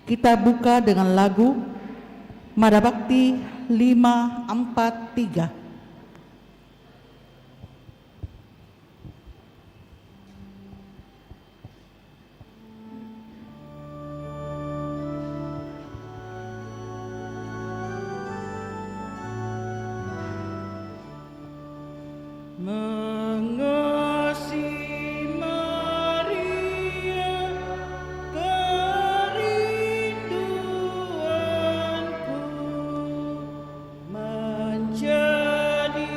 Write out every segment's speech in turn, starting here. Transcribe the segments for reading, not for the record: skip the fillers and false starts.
Kita buka dengan lagu Madabakti 543. Mengasihi Maria, kerinduanku, menjadi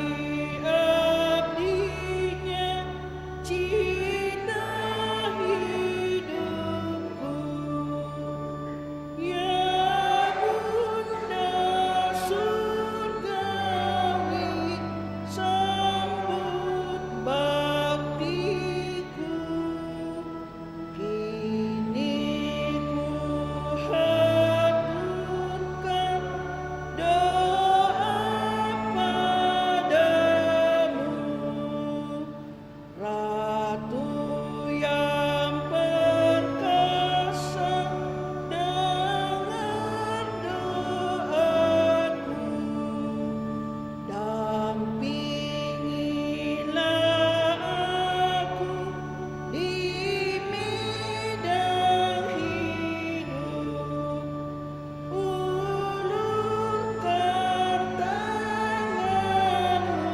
abdinya, cita hidupku. Ya Bunda surgawi, sambut baktiku. Kini ku haturkan doa padamu, Ratu yang perkasa, dengar doaku. Dampingilah aku di medan hidup, ulurkan tanganmu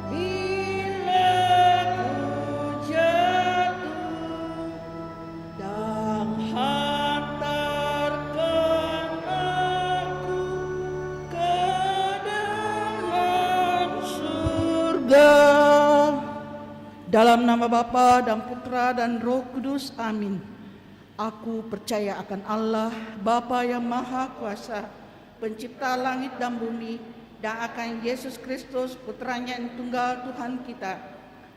bila ku jatuh, dan hantarkan aku ke dalam surga. Dalam nama Bapa dan Putra dan Roh Kudus, amin. Aku percaya akan Allah, Bapa yang Maha Kuasa, pencipta langit dan bumi, dan akan Yesus Kristus, putranya yang tunggal Tuhan kita,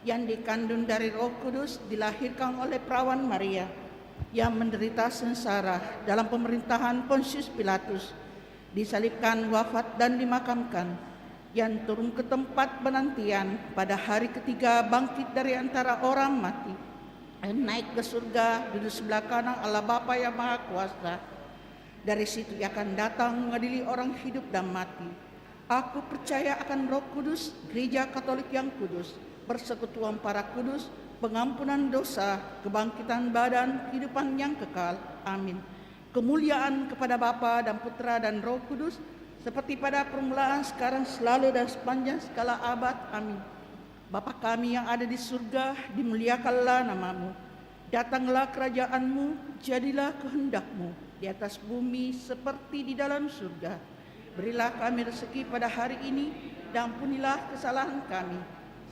yang dikandung dari Roh Kudus, dilahirkan oleh perawan Maria, yang menderita sengsara dalam pemerintahan Pontius Pilatus, disalibkan, wafat dan dimakamkan, yang turun ke tempat penantian, pada hari ketiga bangkit dari antara orang mati, dan naik ke surga, duduk sebelah kanan Allah Bapa yang Maha Kuasa. Dari situ ia akan datang mengadili orang hidup dan mati. Aku percaya akan Roh Kudus, Gereja Katolik yang kudus, persekutuan para kudus, pengampunan dosa, kebangkitan badan, kehidupan yang kekal. Amin. Kemuliaan kepada Bapa dan Putra dan Roh Kudus, seperti pada permulaan, sekarang, selalu, dan sepanjang segala abad. Amin. Bapa kami yang ada di surga, dimuliakanlah namamu. Datanglah kerajaanmu, jadilah kehendakmu di atas bumi seperti di dalam surga. Berilah kami rezeki pada hari ini, dan ampunilah kesalahan kami,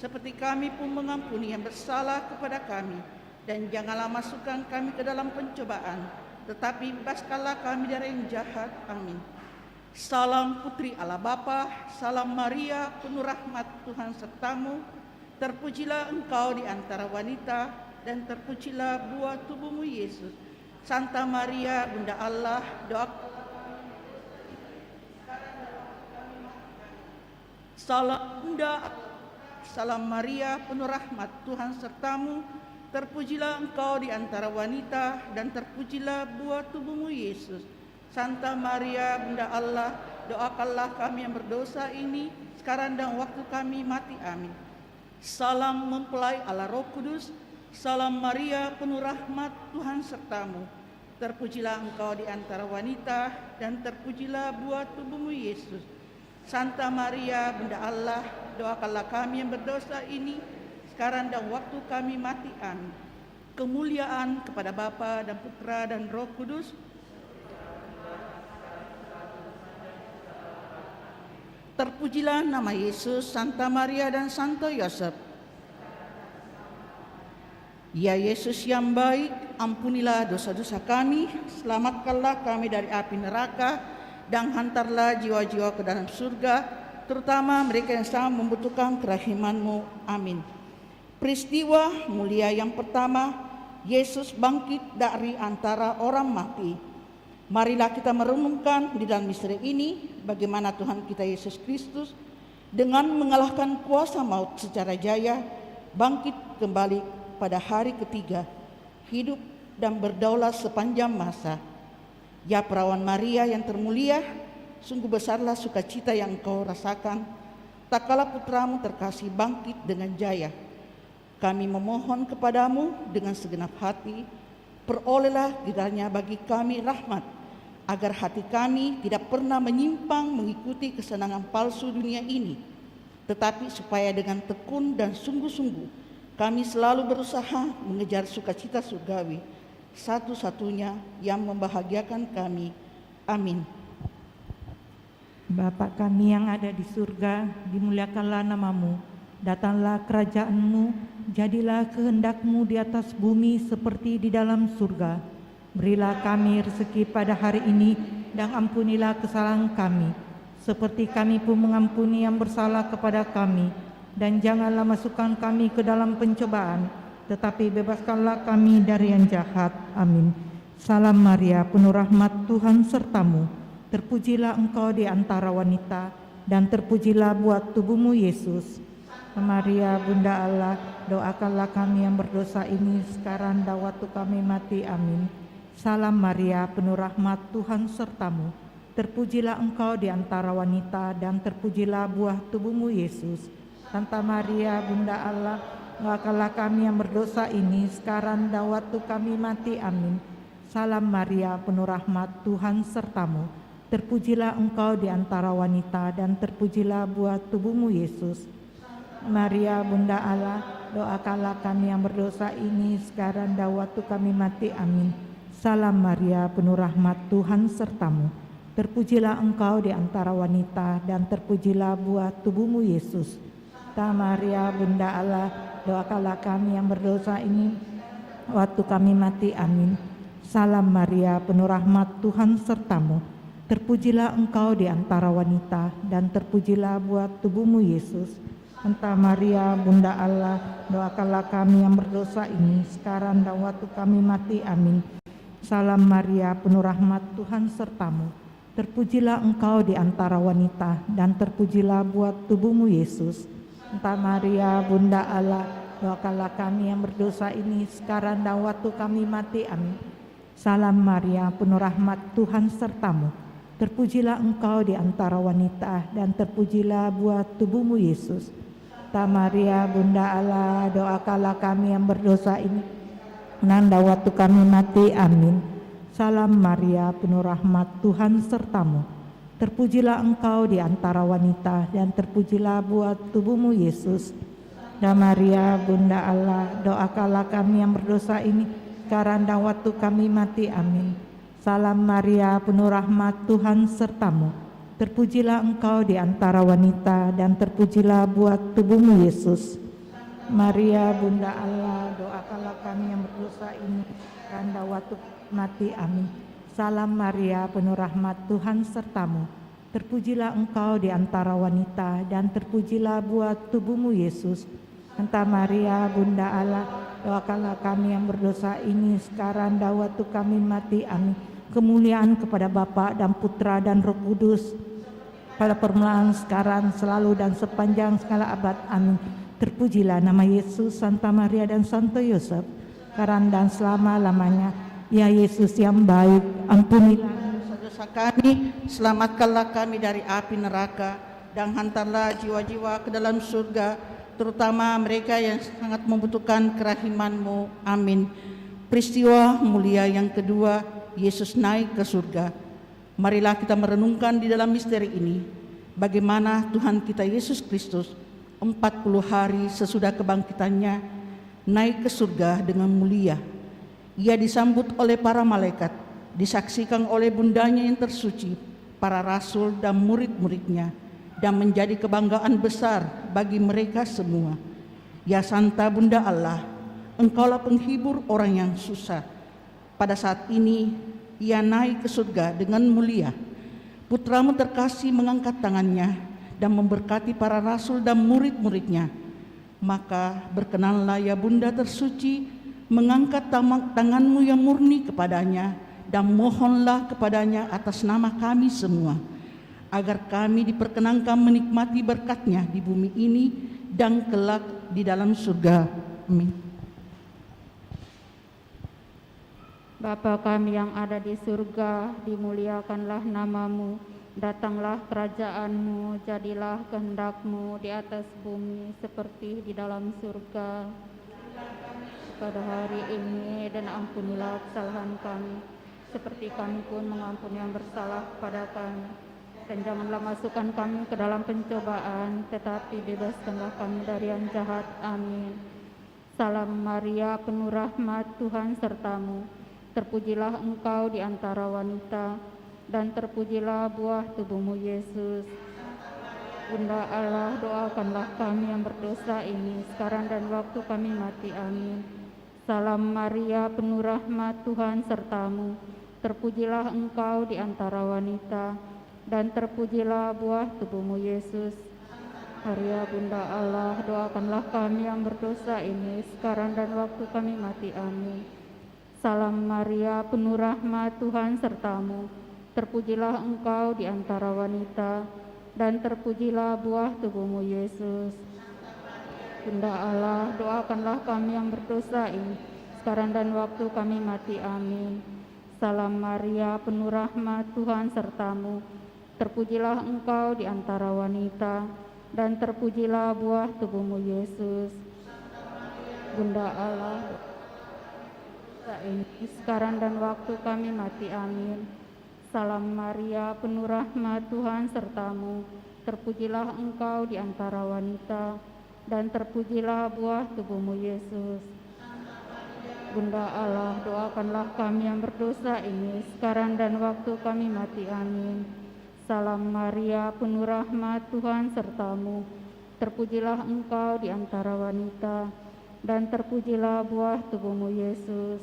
seperti kami pun mengampuni yang bersalah kepada kami. Dan janganlah masukkan kami ke dalam pencobaan, tetapi bebaskanlah kami dari yang jahat. Amin. Salam Putri Allah Bapa, salam Maria, penuh rahmat Tuhan sertamu. Terpujilah engkau di antara wanita, dan terpujilah buah tubuhmu Yesus. Santa Maria, Bunda Allah, doa. Salam Bunda, salam Maria, penuh rahmat Tuhan sertamu. Terpujilah engkau di antara wanita, dan terpujilah buah tubuhmu Yesus. Santa Maria, Bunda Allah, doakanlah kami yang berdosa ini, sekarang dan waktu kami mati. Amin. Salam mempelai Allah Roh Kudus, salam Maria, penuh rahmat Tuhan sertamu. Terpujilah engkau di antara wanita, dan terpujilah buah tubuhmu Yesus. Santa Maria, Bunda Allah, doakanlah kami yang berdosa ini, sekarang dan waktu kami mati. Amin. Kemuliaan kepada Bapa dan Putra dan Roh Kudus. Terpujilah nama Yesus, Santa Maria dan Santo Yosef. Ya Yesus yang baik, ampunilah dosa-dosa kami, selamatkanlah kami dari api neraka, dan hantarlah jiwa-jiwa ke dalam surga, terutama mereka yang sangat membutuhkan kerahiman-Mu. Amin. Peristiwa mulia yang pertama, Yesus bangkit dari antara orang mati. Marilah kita merenungkan di dalam misteri ini bagaimana Tuhan kita Yesus Kristus dengan mengalahkan kuasa maut secara jaya bangkit kembali pada hari ketiga, hidup dan berdaulat sepanjang masa. Ya perawan Maria yang termulia, sungguh besarlah sukacita yang engkau rasakan tak kala putramu terkasih bangkit dengan jaya. Kami memohon kepadamu dengan segenap hati, perolehlah kiranya bagi kami rahmat, agar hati kami tidak pernah menyimpang mengikuti kesenangan palsu dunia ini, tetapi supaya dengan tekun dan sungguh-sungguh kami selalu berusaha mengejar sukacita surgawi, satu-satunya yang membahagiakan kami. Amin. Bapa kami yang ada di surga, dimuliakanlah namamu, datanglah kerajaanmu, jadilah kehendakmu di atas bumi seperti di dalam surga. Berilah kami rezeki pada hari ini, dan ampunilah kesalahan kami, seperti kami pun mengampuni yang bersalah kepada kami. Dan janganlah masukkan kami ke dalam pencobaan, tetapi bebaskanlah kami dari yang jahat. Amin. Salam Maria, penuh rahmat, Tuhan sertamu. Terpujilah engkau di antara wanita, dan terpujilah buah tubuhmu Yesus. Maria, Bunda Allah, doakanlah kami yang berdosa ini sekarang dan waktu kami mati. Amin. Salam Maria, penuh rahmat, Tuhan sertamu. Terpujilah engkau di antara wanita, dan terpujilah buah tubuhmu Yesus. Santa Maria, Bunda Allah, doakanlah kami yang berdosa ini sekarang dan waktu kami mati. Amin. Salam Maria, penuh rahmat, Tuhan sertamu. Terpujilah engkau di antara wanita, dan terpujilah buah tubuhmu Yesus. Maria, Bunda Allah, doakanlah kami yang berdosa ini sekarang dan waktu kami mati. Amin. Salam Maria, penuh rahmat, Tuhan sertamu. Terpujilah engkau di antara wanita, dan terpujilah buah tubuhmu Yesus. Santa Maria, Bunda Allah, doakanlah kami yang berdosa ini waktu kami mati. Amin. Salam Maria, penuh rahmat, Tuhan sertamu. Terpujilah engkau di antara wanita, dan terpujilah buah tubuhmu Yesus. Santa Maria, Bunda Allah, doakanlah kami yang berdosa ini sekarang dan waktu kami mati. Amin. Salam Maria, penuh rahmat, Tuhan sertamu. Terpujilah engkau di antara wanita, dan terpujilah buah tubuhmu Yesus. Santa Maria, Bunda Allah, doakanlah kami yang berdosa ini sekarang dan waktu kami mati. Amin. Salam Maria, penuh rahmat, Tuhan sertamu. Terpujilah engkau di antara wanita, dan terpujilah buah tubuhmu Yesus. Santa Maria, Bunda Allah, doakanlah kami yang berdosa ini dan waktu kami mati. Amin. Salam Maria, penuh rahmat, Tuhan sertamu. Terpujilah engkau di antara wanita, dan terpujilah buah tubuhmu Yesus. Santa Maria, Bunda Allah, doakanlah kami yang berdosa ini sekarang dan waktu kami mati. Amin. Salam Maria, penuh rahmat, Tuhan sertamu. Terpujilah engkau di antara wanita, dan terpujilah buah tubuhmu Yesus. Maria, Bunda Allah, doakanlah kami yang berdosa ini sekarang dan waktu mati. Amin. Salam Maria, penuh rahmat, Tuhan sertamu. Terpujilah engkau di antara wanita, dan terpujilah buah tubuhmu Yesus. Santa Maria, Bunda Allah, doakanlah kami yang berdosa ini sekarang dan waktu kami mati. Amin. Kemuliaan kepada Bapa dan Putra dan Roh Kudus, pada permulaan, sekarang, selalu, dan sepanjang segala abad. Amin. Terpujilah nama Yesus, Santa Maria dan Santo Yosef, sekarang dan selama-lamanya. Ya Yesus yang baik, ampunilah Dosa-dosa kami, selamatkanlah kami dari api neraka, dan hantarlah jiwa-jiwa ke dalam surga, terutama mereka yang sangat membutuhkan kerahiman-Mu. Amin. Peristiwa mulia yang kedua, Yesus naik ke surga. Marilah kita merenungkan di dalam misteri ini, bagaimana Tuhan kita Yesus Kristus 40 hari sesudah kebangkitannya naik ke surga dengan mulia. Ia disambut oleh para malaikat, disaksikan oleh bundanya yang tersuci, para rasul dan murid-muridnya, dan menjadi kebanggaan besar bagi mereka semua. Ya Santa Bunda Allah, Engkaulah penghibur orang yang susah. Pada saat ini ia naik ke surga dengan mulia. Putramu terkasih mengangkat tangannya dan memberkati para rasul dan murid-muridnya. Maka berkenanlah ya Bunda tersuci, mengangkat tanganmu yang murni kepadanya, dan mohonlah kepadanya atas nama kami semua, agar kami diperkenankan menikmati berkat-Nya di bumi ini dan kelak di dalam surga. Amin. Bapa kami yang ada di surga, dimuliakanlah namamu, datanglah kerajaan-Mu, jadilah kehendak-Mu di atas bumi seperti di dalam surga. Pada hari ini dan ampunilah kesalahan kami, seperti kami pun mengampuni yang bersalah kepada kami. Dan janganlah masukkan kami ke dalam pencobaan, tetapi bebaskanlah kami dari yang jahat. Amin. Salam Maria, penuh rahmat, Tuhan sertamu. Terpujilah engkau di antara wanita, dan terpujilah buah tubuhmu, Yesus. Bunda Allah, doakanlah kami yang berdosa ini, sekarang dan waktu kami mati. Amin. Salam Maria, penuh rahmat, Tuhan sertamu. Terpujilah engkau di antara wanita, dan terpujilah buah tubuhmu, Yesus. Maria, Bunda Allah, doakanlah kami yang berdosa ini, sekarang dan waktu kami mati. Amin. Salam Maria, penuh rahmat, Tuhan sertamu. Terpujilah engkau di antara wanita, dan terpujilah buah tubuhmu, Yesus. Bunda Allah, doakanlah kami yang berdosa ini, sekarang dan waktu kami mati. Amin. Salam Maria, penuh rahmat, Tuhan sertamu. Terpujilah engkau di antara wanita, dan terpujilah buah tubuhmu, Yesus. Bunda Allah, ini sekarang dan waktu kami mati. Amin. Salam Maria, penuh rahmat, Tuhan sertamu. Terpujilah engkau di antara wanita, dan terpujilah buah tubuhmu, Yesus. Bunda Allah, doakanlah kami yang berdosa ini, sekarang dan waktu kami mati. Amin. Salam Maria, penuh rahmat, Tuhan sertamu. Terpujilah engkau di antara wanita, dan terpujilah buah tubuhmu, Yesus.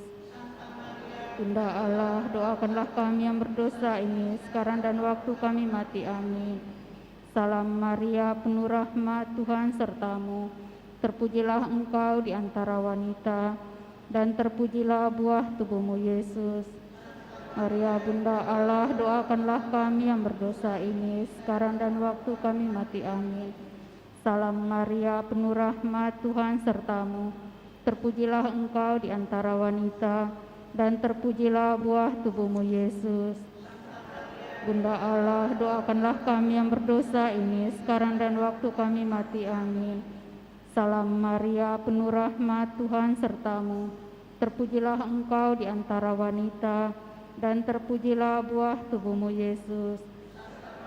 Bunda Allah, doakanlah kami yang berdosa ini, sekarang dan waktu kami mati. Amin. Salam Maria, penuh rahmat, Tuhan sertamu. Terpujilah engkau di antara wanita, dan terpujilah buah tubuhmu, Yesus. Maria, Bunda Allah, doakanlah kami yang berdosa ini, sekarang dan waktu kami mati. Amin. Salam Maria, penuh rahmat, Tuhan sertamu. Terpujilah engkau di antara wanita, dan terpujilah buah tubuhmu, Yesus. Bunda Allah, doakanlah kami yang berdosa ini, sekarang dan waktu kami mati. Amin. Salam Maria, penuh rahmat, Tuhan sertamu. Terpujilah engkau di antara wanita, dan terpujilah buah tubuhmu, Yesus.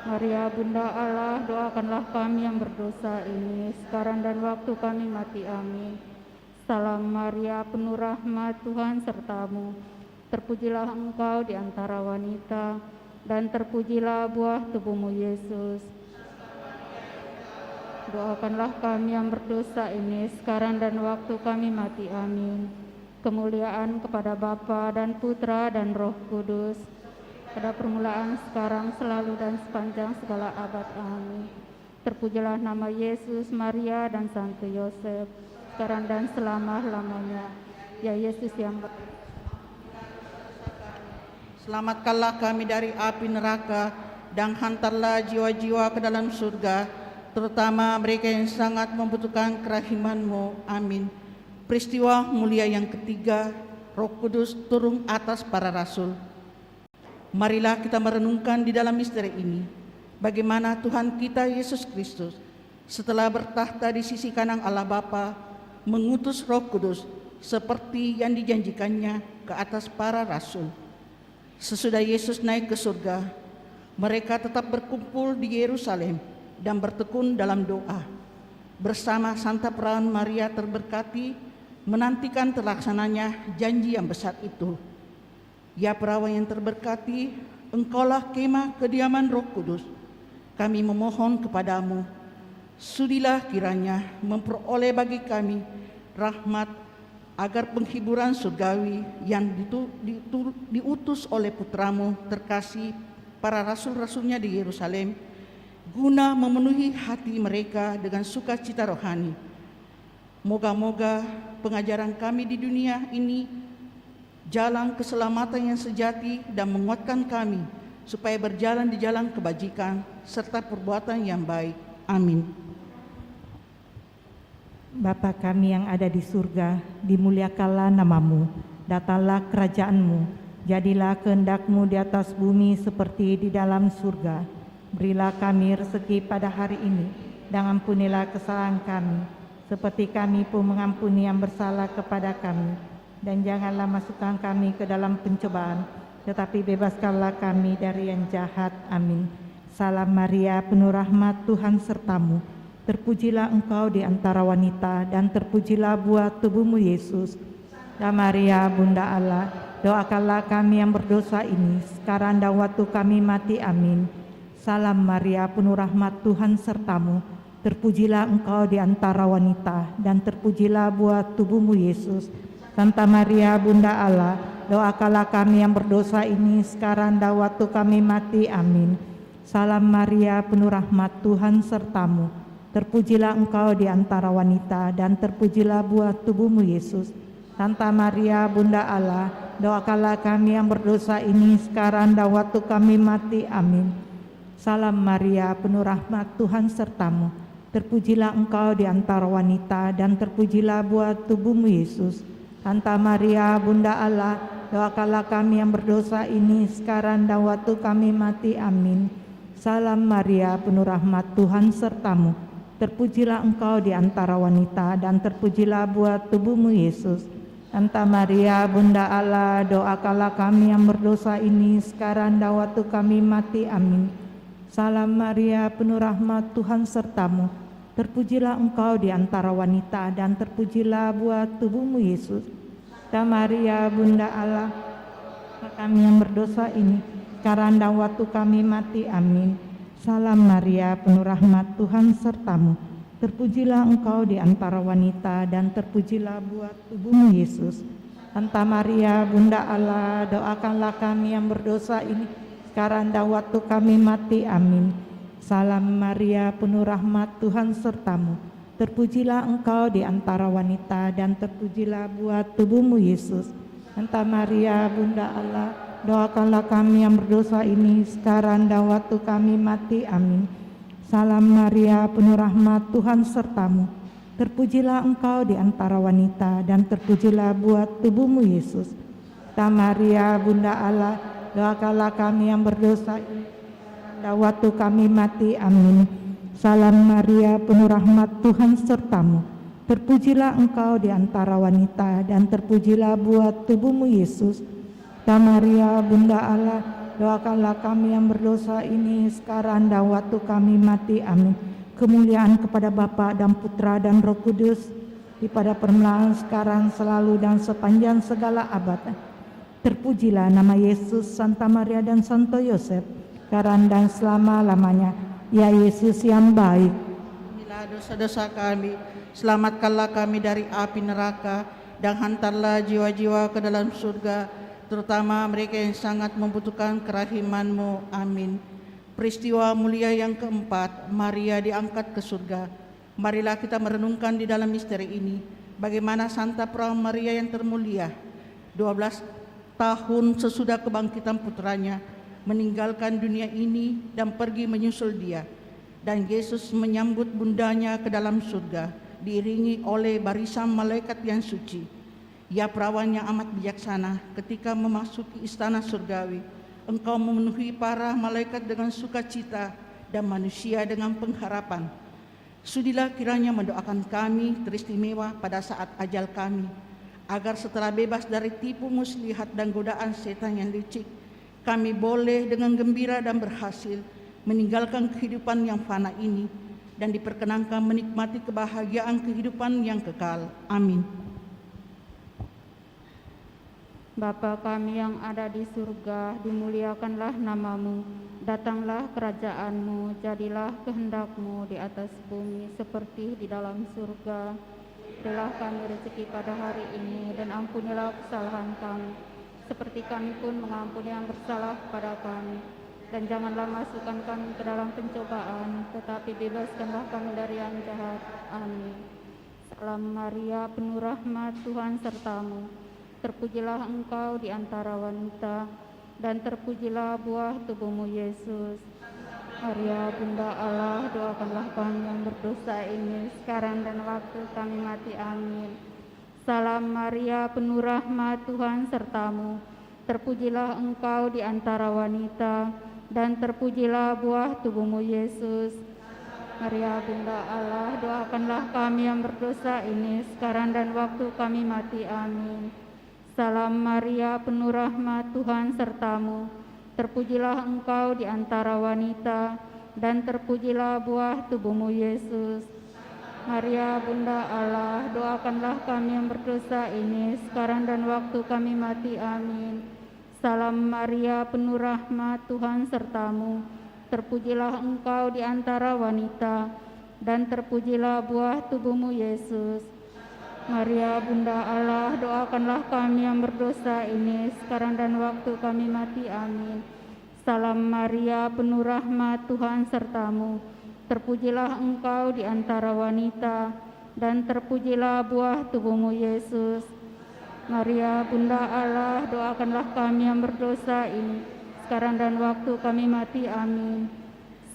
Maria, Bunda Allah, doakanlah kami yang berdosa ini, sekarang dan waktu kami mati. Amin. Salam Maria, penuh rahmat, Tuhan sertamu. Terpujilah engkau di antara wanita, dan terpujilah buah tubuhmu, Yesus. Doakanlah kami yang berdosa ini, sekarang dan waktu kami mati. Amin. Kemuliaan kepada Bapa dan Putra dan Roh Kudus, pada permulaan, sekarang, selalu, dan sepanjang segala abad. Amin. Terpujilah nama Yesus, Maria, dan Santo Yosef, sekarang dan selama-lamanya. Ya Yesus yang Selamatkanlah kami dari api neraka, dan hantarlah jiwa-jiwa ke dalam surga, terutama mereka yang sangat membutuhkan kerahiman-Mu. Amin. Peristiwa mulia yang ketiga, Roh Kudus turun atas para rasul. Marilah kita merenungkan di dalam misteri ini, bagaimana Tuhan kita Yesus Kristus setelah bertahta di sisi kanan Allah Bapa, mengutus Roh Kudus seperti yang dijanjikannya ke atas para rasul. Sesudah Yesus naik ke surga, mereka tetap berkumpul di Yerusalem dan bertekun dalam doa. Bersama Santa Perawan Maria terberkati, menantikan terlaksananya janji yang besar itu. Ya perawan yang terberkati, engkaulah kemah kediaman Roh Kudus. Kami memohon kepadamu, sudilah kiranya memperoleh bagi kami rahmat, agar penghiburan surgawi yang diutus oleh putramu terkasih para rasul-rasulnya di Yerusalem, guna memenuhi hati mereka dengan sukacita rohani. Moga-moga pengajaran kami di dunia ini jalan keselamatan yang sejati dan menguatkan kami supaya berjalan di jalan kebajikan serta perbuatan yang baik. Amin. Bapa kami yang ada di surga, dimuliakanlah namamu, datanglah kerajaan-Mu, jadilah kehendak-Mu di atas bumi seperti di dalam surga. Berilah kami rezeki pada hari ini, dan ampunilah kesalahan kami, seperti kami pun mengampuni yang bersalah kepada kami. Dan janganlah masukkan kami ke dalam pencobaan, tetapi bebaskanlah kami dari yang jahat. Amin. Salam Maria, penuh rahmat, Tuhan sertamu. Terpujilah engkau di antara wanita, dan terpujilah buah tubuhmu Yesus. Dan Maria, Bunda Allah, doakanlah kami yang berdosa ini, sekarang dan waktu kami mati. Amin. Salam Maria, penuh rahmat, Tuhan sertamu. Terpujilah engkau di antara wanita, dan terpujilah buah tubuhmu Yesus. Santa Maria, Bunda Allah, doakanlah kami yang berdosa ini, sekarang dan waktu kami mati. Amin. Salam Maria, penuh rahmat, Tuhan sertamu. Terpujilah engkau di antara wanita, dan terpujilah buah tubuhmu Yesus. Santa Maria, Bunda Allah, doakanlah kami yang berdosa ini, sekarang dan waktu kami mati. Amin. Salam Maria, penuh rahmat, Tuhan sertamu. Terpujilah engkau di antara wanita, dan terpujilah buah tubuhmu Yesus. Santa Maria, Bunda Allah, doakanlah kami yang berdosa ini, sekarang dan waktu kami mati. Amin. Salam Maria, penuh rahmat, Tuhan sertamu. Terpujilah engkau di antara wanita, dan terpujilah buah tubuhmu Yesus. Santa Maria, Bunda Allah, doakanlah kami yang berdosa ini, sekarang dan waktu kami mati. Amin. Salam Maria, penuh rahmat, Tuhan sertamu. Terpujilah engkau di antara wanita, dan terpujilah buah tubuhmu Yesus. Santa Maria, Bunda Allah, kami yang berdosa ini, sekarang dan waktu kami mati. Amin. Salam Maria, penuh rahmat, Tuhan sertamu. Terpujilah engkau di antara wanita, dan terpujilah buah tubuhmu Yesus. Santa Maria, Bunda Allah, doakanlah kami yang berdosa ini, sekarang dan waktu kami mati. Amin. Salam Maria, penuh rahmat, Tuhan sertamu. Terpujilah engkau di antara wanita, dan terpujilah buah tubuhmu Yesus. Santa Maria, Bunda Allah, doakanlah kami yang berdosa ini, sekarang dan waktu kami mati. Amin. Salam Maria, penuh rahmat, Tuhan sertamu. Terpujilah engkau di antara wanita, dan terpujilah buah tubuhmu Yesus. Santa Maria, Bunda Allah, doakanlah kami yang berdosa ini, dan waktu kami mati. Amin. Salam Maria, penuh rahmat, Tuhan sertamu. Terpujilah engkau di antara wanita, dan terpujilah buah tubuhmu Yesus. Santa Maria, Bunda Allah, doakanlah kami yang berdosa ini, sekarang dan waktu kami mati. Amin. Kemuliaan kepada Bapa dan Putra dan Roh Kudus, pada permulaan, sekarang, selalu, dan sepanjang segala abad. Terpujilah nama Yesus, Santa Maria dan Santo Yosef, sekarang dan selama-lamanya. Ya Yesus yang baik, Ampunilah dosa-dosa kami, selamatkanlah kami dari api neraka, dan hantarlah jiwa-jiwa ke dalam surga, terutama mereka yang sangat membutuhkan kerahiman-Mu. Amin. Peristiwa mulia yang keempat, Maria diangkat ke surga. Marilah kita merenungkan di dalam misteri ini, bagaimana Santa Perawan Maria yang termulia, 12 tahun sesudah kebangkitan putranya, meninggalkan dunia ini dan pergi menyusul dia. Dan Yesus menyambut bundanya ke dalam surga, diiringi oleh barisan malaikat yang suci. Ya perawan yang amat bijaksana, ketika memasuki istana surgawi, Engkau memenuhi para malaikat dengan sukacita dan manusia dengan pengharapan. Sudilah kiranya mendoakan kami teristimewa pada saat ajal kami, agar setelah bebas dari tipu muslihat dan godaan setan yang licik, kami boleh dengan gembira dan berhasil meninggalkan kehidupan yang fana ini dan diperkenankan menikmati kebahagiaan kehidupan yang kekal. Amin. Bapa kami yang ada di surga, dimuliakanlah namamu, datanglah kerajaan-Mu, jadilah kehendak-Mu di atas bumi seperti di dalam surga. Berilah kami rezeki pada hari ini, dan ampunilah kesalahan kami, seperti kami pun mengampuni yang bersalah kepada kami. Dan janganlah masukkan kami ke dalam pencobaan, tetapi bebaskanlah kami dari yang jahat. Amin. Salam Maria, penuh rahmat, Tuhan sertamu. Terpujilah engkau di antara wanita, dan terpujilah buah tubuhmu Yesus. Maria, Bunda Allah, doakanlah kami yang berdosa ini, sekarang dan waktu kami mati. Amin. Salam Maria, penuh rahmat, Tuhan sertamu. Terpujilah engkau di antara wanita, dan terpujilah buah tubuhmu, Yesus. Maria, Bunda Allah, doakanlah kami yang berdosa ini, sekarang dan waktu kami mati. Amin. Salam Maria, penuh rahmat, Tuhan sertamu. Terpujilah engkau di antara wanita, dan terpujilah buah tubuhmu, Yesus. Maria, Bunda Allah, doakanlah kami yang berdosa ini, sekarang dan waktu kami mati. Amin. Salam Maria, penuh rahmat, Tuhan sertamu. Terpujilah engkau di antara wanita, dan terpujilah buah tubuhmu, Yesus. Maria, Bunda Allah, doakanlah kami yang berdosa ini, sekarang dan waktu kami mati. Amin. Salam Maria, penuh rahmat, Tuhan sertamu. Terpujilah engkau di antara wanita, dan terpujilah buah tubuhmu, Yesus. Maria, Bunda Allah, doakanlah kami yang berdosa ini, sekarang dan waktu kami mati. Amin.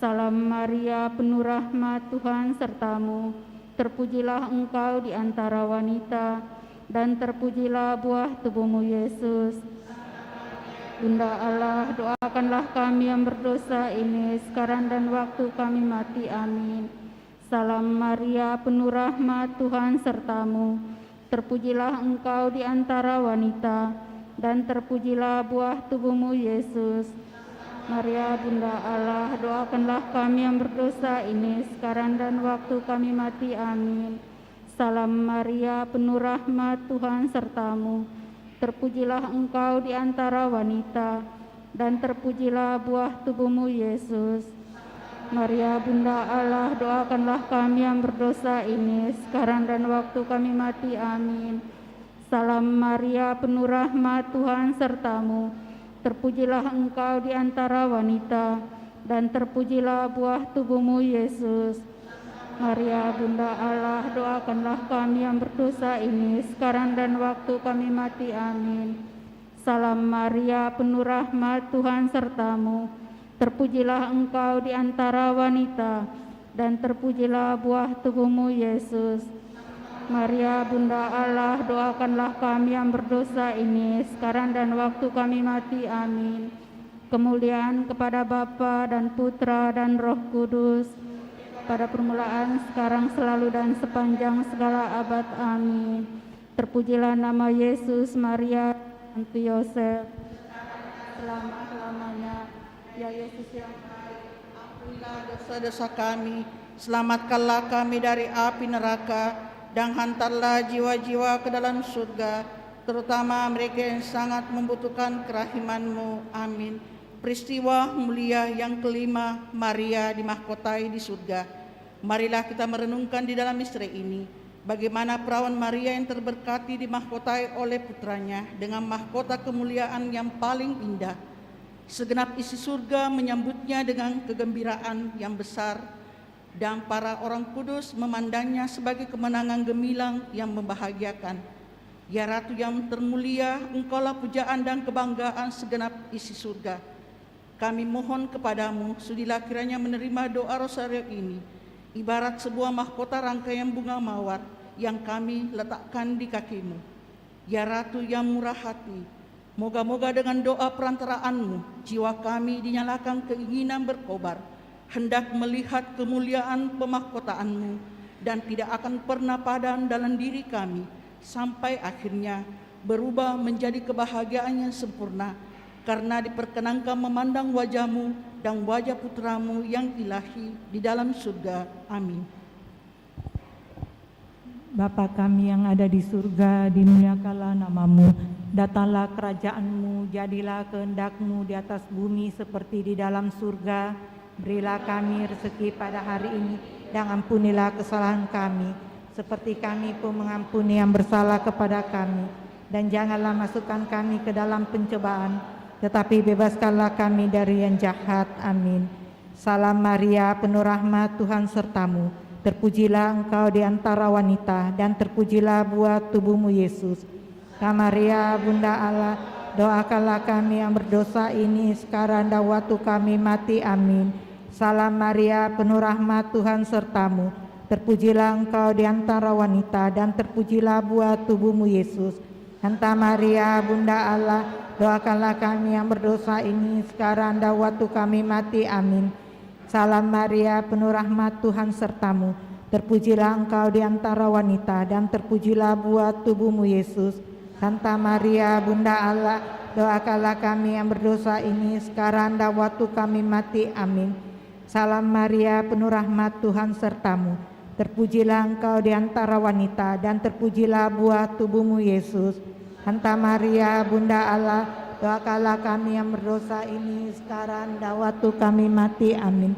Salam Maria, penuh rahmat, Tuhan sertamu. Terpujilah engkau di antara wanita, dan terpujilah buah tubuhmu, Yesus. Bunda Allah, doakanlah kami yang berdosa ini, sekarang dan waktu kami mati. Amin. Salam Maria, penuh rahmat, Tuhan sertamu. Terpujilah engkau di antara wanita, dan terpujilah buah tubuhmu, Yesus. Maria, Bunda Allah, doakanlah kami yang berdosa ini, sekarang dan waktu kami mati. Amin. Salam Maria, penuh rahmat, Tuhan sertamu. Terpujilah engkau di antara wanita, dan terpujilah buah tubuhmu, Yesus. Maria, Bunda Allah, doakanlah kami yang berdosa ini, sekarang dan waktu kami mati. Amin. Salam Maria, penuh rahmat, Tuhan sertamu. Terpujilah engkau di antara wanita, dan terpujilah buah tubuhmu, Yesus. Maria, Bunda Allah, doakanlah kami yang berdosa ini, sekarang dan waktu kami mati. Amin. Salam Maria, penuh rahmat, Tuhan sertamu. Terpujilah engkau di antara wanita, dan terpujilah buah tubuhmu, Yesus. Maria, Bunda Allah, doakanlah kami yang berdosa ini, sekarang dan waktu kami mati. Amin. Kemuliaan kepada Bapa dan Putra dan Roh Kudus, pada permulaan, sekarang, selalu, dan sepanjang segala abad. Amin. Terpujilah nama Yesus, Maria, dan Yosef, selama-lamanya. Ya Yesus yang baik, ampunilah dosa-dosa kami, selamatkanlah kami dari api neraka, dan hantarlah jiwa-jiwa ke dalam surga, terutama mereka yang sangat membutuhkan kerahiman-Mu. Amin. Peristiwa mulia yang kelima, Maria dimahkotai di surga. Marilah kita merenungkan di dalam misteri ini, bagaimana perawan Maria yang terberkati dimahkotai oleh putranya dengan mahkota kemuliaan yang paling indah. Segenap isi surga menyambutnya dengan kegembiraan yang besar, dan para orang kudus memandangnya sebagai kemenangan gemilang yang membahagiakan. Ya Ratu yang termulia, Engkaulah pujaan dan kebanggaan segenap isi surga. Kami mohon kepadamu, sudilah kiranya menerima doa rosario ini, ibarat sebuah mahkota rangkaian bunga mawar yang kami letakkan di kaki-Mu. Ya Ratu yang murah hati, moga-moga dengan doa perantaraanmu, jiwa kami dinyalakan keinginan berkobar, hendak melihat kemuliaan pemahkotaan-Mu, dan tidak akan pernah padam dalam diri kami, sampai akhirnya berubah menjadi kebahagiaan yang sempurna, karena diperkenankan memandang wajah-Mu dan wajah putra-Mu yang ilahi di dalam surga. Amin. Bapa kami yang ada di surga, dimuliakanlah nama-Mu. Datanglah kerajaan-Mu, jadilah kehendak-Mu di atas bumi seperti di dalam surga. Berilah kami rezeki pada hari ini, dan ampunilah kesalahan kami, seperti kami pun mengampuni yang bersalah kepada kami. Dan janganlah masukkan kami ke dalam pencobaan, tetapi bebaskanlah kami dari yang jahat. Amin. Salam Maria, penuh rahmat, Tuhan sertamu. Terpujilah engkau di antara wanita, dan terpujilah buah tubuhmu, Yesus. Maria, Bunda Allah, doakanlah kami yang berdosa ini, sekarang dan waktu kami mati. Amin. Salam Maria, penuh rahmat, Tuhan sertamu. Terpujilah engkau di antara wanita, dan terpujilah buah tubuhmu Yesus. Santa Maria, Bunda Allah, doakanlah kami yang berdosa ini sekarang dan waktu kami mati. Amin. Salam Maria, penuh rahmat, Tuhan sertamu. Terpujilah engkau di antara wanita, dan terpujilah buah tubuhmu Yesus. Santa Maria, Bunda Allah, doakanlah kami yang berdosa ini sekarang dan waktu kami mati. Amin. Salam Maria, penuh rahmat, Tuhan sertamu. Terpujilah engkau di antara wanita, dan terpujilah buah tubuhmu Yesus. Santa Maria, Bunda Allah, doakanlah kami yang berdosa ini sekarang dan waktu kami mati. Amin.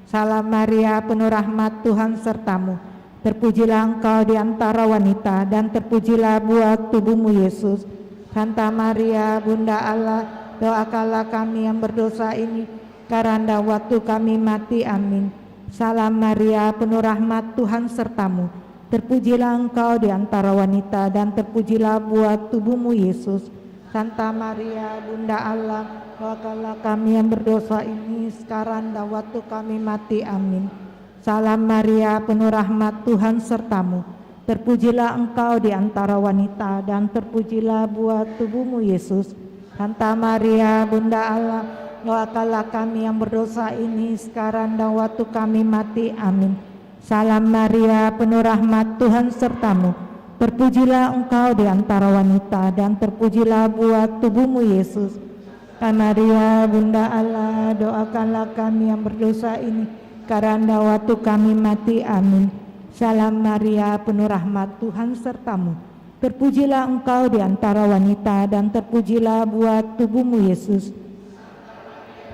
Salam Maria, penuh rahmat, Tuhan sertamu. Terpujilah engkau di antara wanita, dan terpujilah buah tubuhmu Yesus. Santa Maria, Bunda Allah, doakanlah kami yang berdosa ini sekarang dan waktu kami mati. Amin. Salam Maria, penuh rahmat, Tuhan sertamu. Terpujilah engkau di antara wanita, dan terpujilah buah tubuhmu Yesus. Santa Maria, Bunda Allah, doakanlah kami yang berdosa ini sekarang dan waktu kami mati. Amin. Salam Maria, penuh rahmat, Tuhan sertamu. Terpujilah engkau di antara wanita, dan terpujilah buah tubuhmu Yesus. Santa Maria, Bunda Allah, doakanlah kami yang berdosa ini sekarang dan waktu kami mati. Amin. Salam Maria, penuh rahmat, Tuhan sertamu. Terpujilah engkau di antara wanita, dan terpujilah buah tubuhmu Yesus. Santa Maria, Bunda Allah, doakanlah kami yang berdosa ini sekarang dan waktu kami mati. Amin. Salam Maria, penuh rahmat, Tuhan sertamu. Terpujilah engkau di antara wanita, dan terpujilah buah tubuhmu Yesus.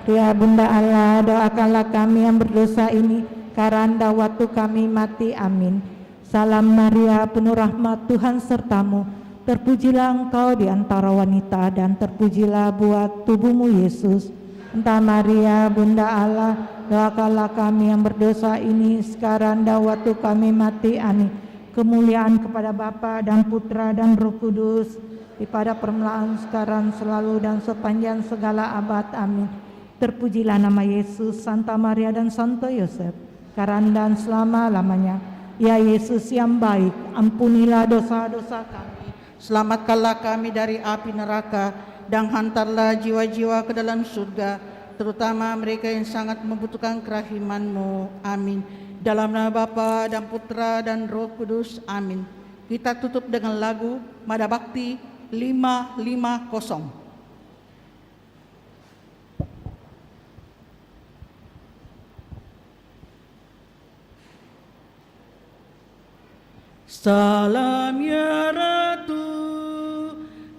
Ya Bunda Allah, doakanlah kami yang berdosa ini sekarang dan waktu kami mati. Amin. Salam Maria, penuh rahmat, Tuhan sertamu. Terpujilah engkau di antara wanita, dan terpujilah buah tubuhmu Yesus. Santa Maria, Bunda Allah, doakanlah kami yang berdosa ini sekarang dan waktu kami mati. Amin. Kemuliaan kepada Bapa dan Putra dan Roh Kudus, pada permulaan, sekarang, selalu, dan sepanjang segala abad. Amin. Terpujilah nama Yesus, Santa Maria dan Santo Yosef, sekarang dan selama-lamanya. Ya Yesus yang baik, ampunilah dosa-dosa kami, Selamatkanlah kami dari api neraka, dan hantarlah jiwa-jiwa ke dalam surga, terutama mereka yang sangat membutuhkan kerahiman-Mu. Amin. Dalam nama Bapa dan Putra dan Roh Kudus. Amin. Kita tutup dengan lagu Mada Bakti 550. Salam ya Ratu,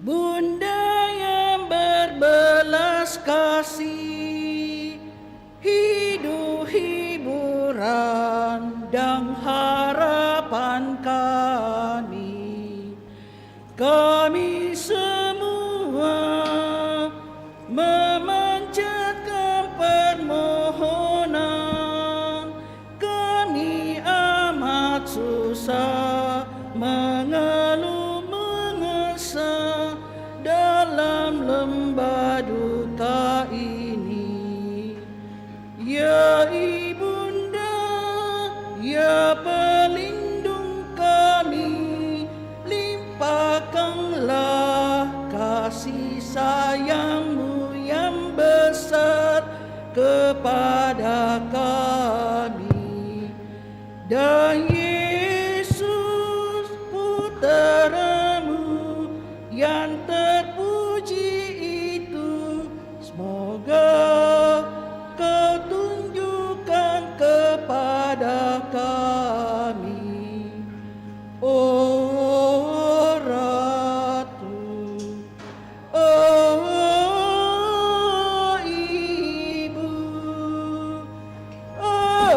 Bunda yang berbelas kasih, hidup hiburan dan harapan kami. Kami semua memanjatkan permohonan, kami amat susah mengeluh mengesah dalam lembah duka ini. Ya Ibunda, ya pelindung kami, limpahkanlah kasih sayang-Mu yang besar kepada kami. Dan Yesus Puteramu yang terpuji itu, semoga Kau tunjukkan kepada kami, oh Ratu, oh Ibu, oh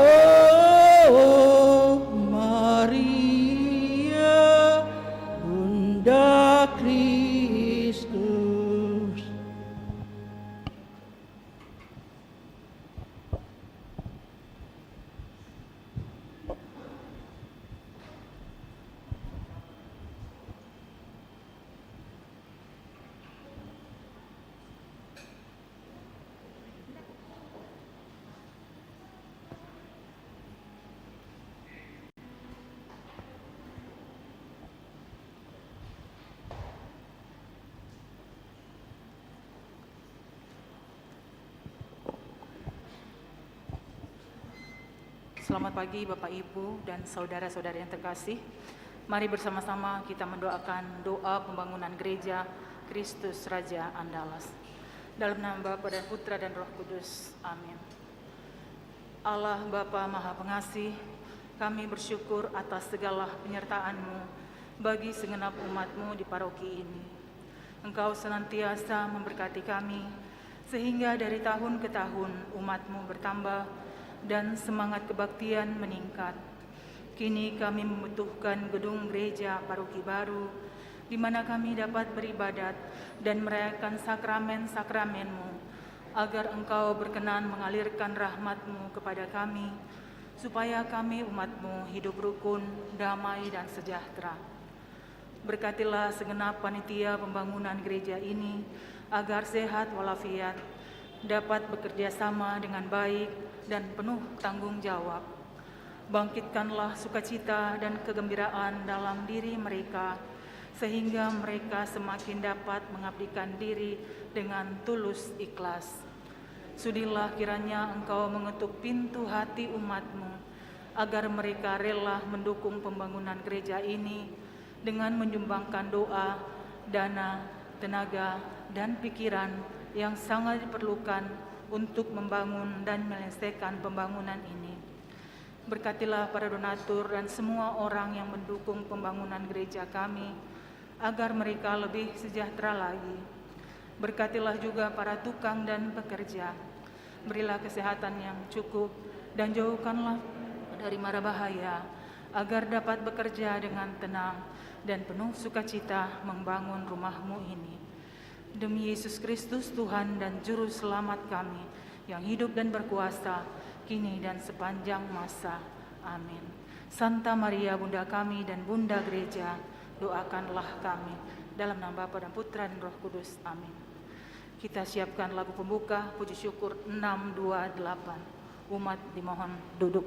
Selamat pagi Bapak Ibu dan saudara-saudara yang terkasih. Mari bersama-sama kita mendoakan doa pembangunan gereja Kristus Raja Andalas. Dalam nama Bapa dan Putra dan Roh Kudus. Amin. Allah Bapa Maha Pengasih, kami bersyukur atas segala penyertaan-Mu bagi segenap umat-Mu di paroki ini. Engkau senantiasa memberkati kami, sehingga dari tahun ke tahun umat-Mu bertambah dan semangat kebaktian meningkat. Kini kami membutuhkan gedung gereja paroki baru, di mana kami dapat beribadat dan merayakan sakramen-sakramen-Mu, agar Engkau berkenan mengalirkan rahmat-Mu kepada kami, supaya kami umat-Mu hidup rukun, damai, dan sejahtera. Berkatilah segenap panitia pembangunan gereja ini, agar sehat walafiat, dapat bekerja sama dengan baik dan penuh tanggung jawab. Bangkitkanlah sukacita dan kegembiraan dalam diri mereka, sehingga mereka semakin dapat mengabdikan diri dengan tulus ikhlas. Sudilah kiranya Engkau mengetuk pintu hati umat-Mu, agar mereka rela mendukung pembangunan gereja ini dengan menyumbangkan doa, dana, tenaga, dan pikiran yang sangat diperlukan untuk membangun dan menyelesaikan pembangunan ini. Berkatilah para donatur dan semua orang yang mendukung pembangunan gereja kami, agar mereka lebih sejahtera lagi. Berkatilah juga para tukang dan pekerja. Berilah kesehatan yang cukup dan jauhkanlah dari mara bahaya, agar dapat bekerja dengan tenang dan penuh sukacita membangun rumah-Mu ini. Demi Yesus Kristus Tuhan dan Juru Selamat kami, yang hidup dan berkuasa, kini dan sepanjang masa. Amin. Santa Maria Bunda kami dan Bunda Gereja, doakanlah kami. Dalam nama Bapa dan Putra dan Roh Kudus. Amin. Kita siapkan lagu pembuka, puji syukur 628. Umat dimohon duduk.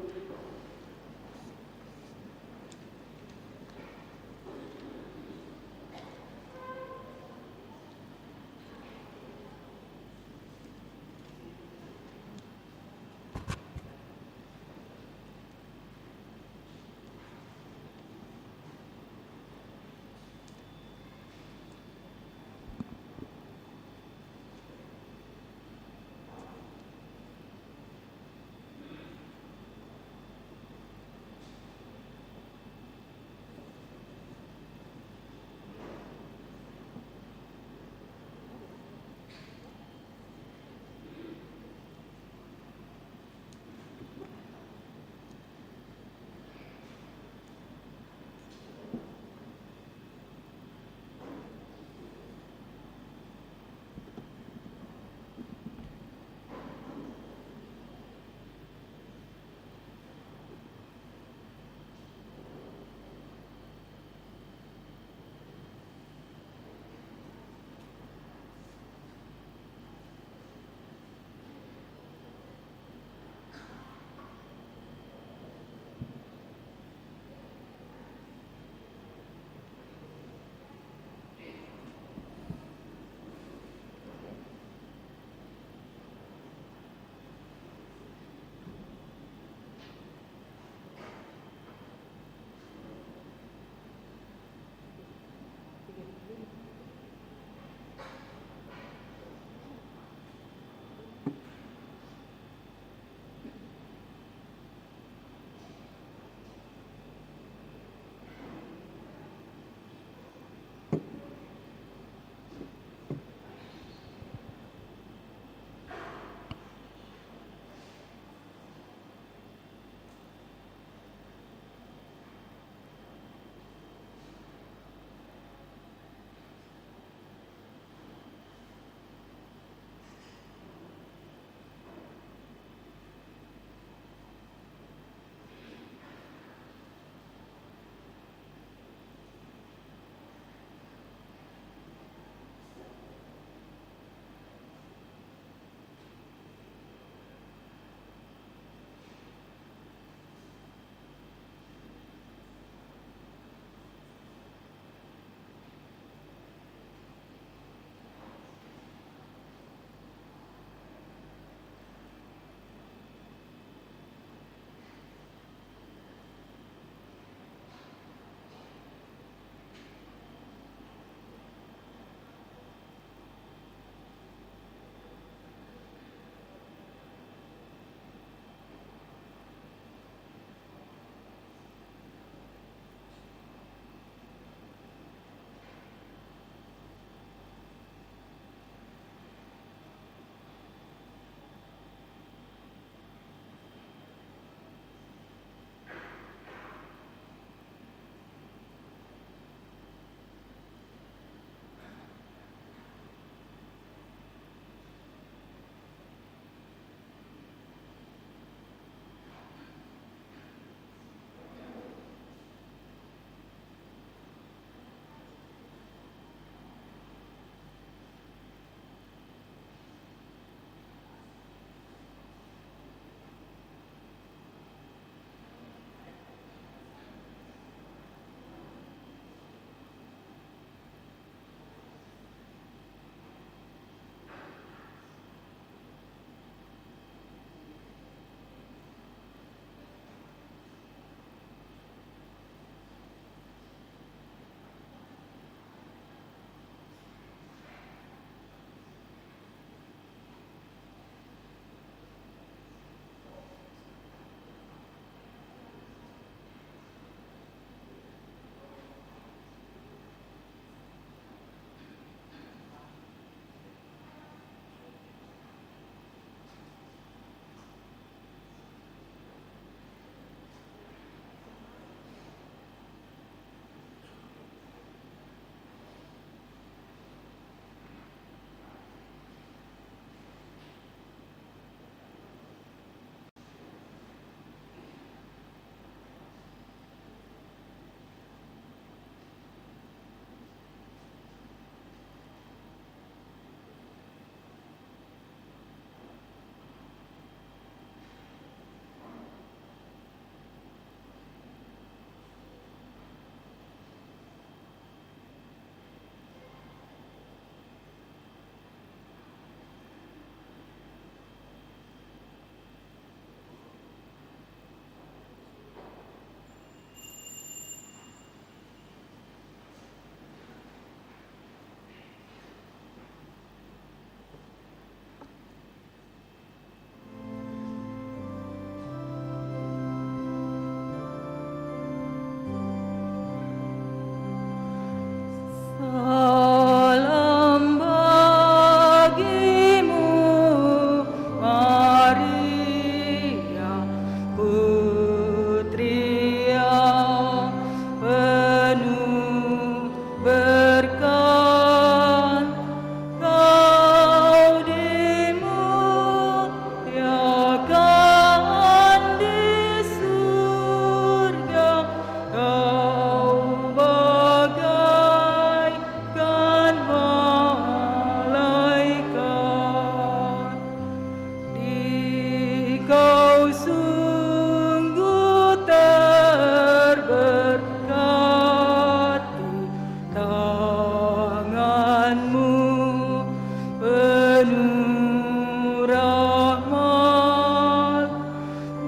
penuh rahmat,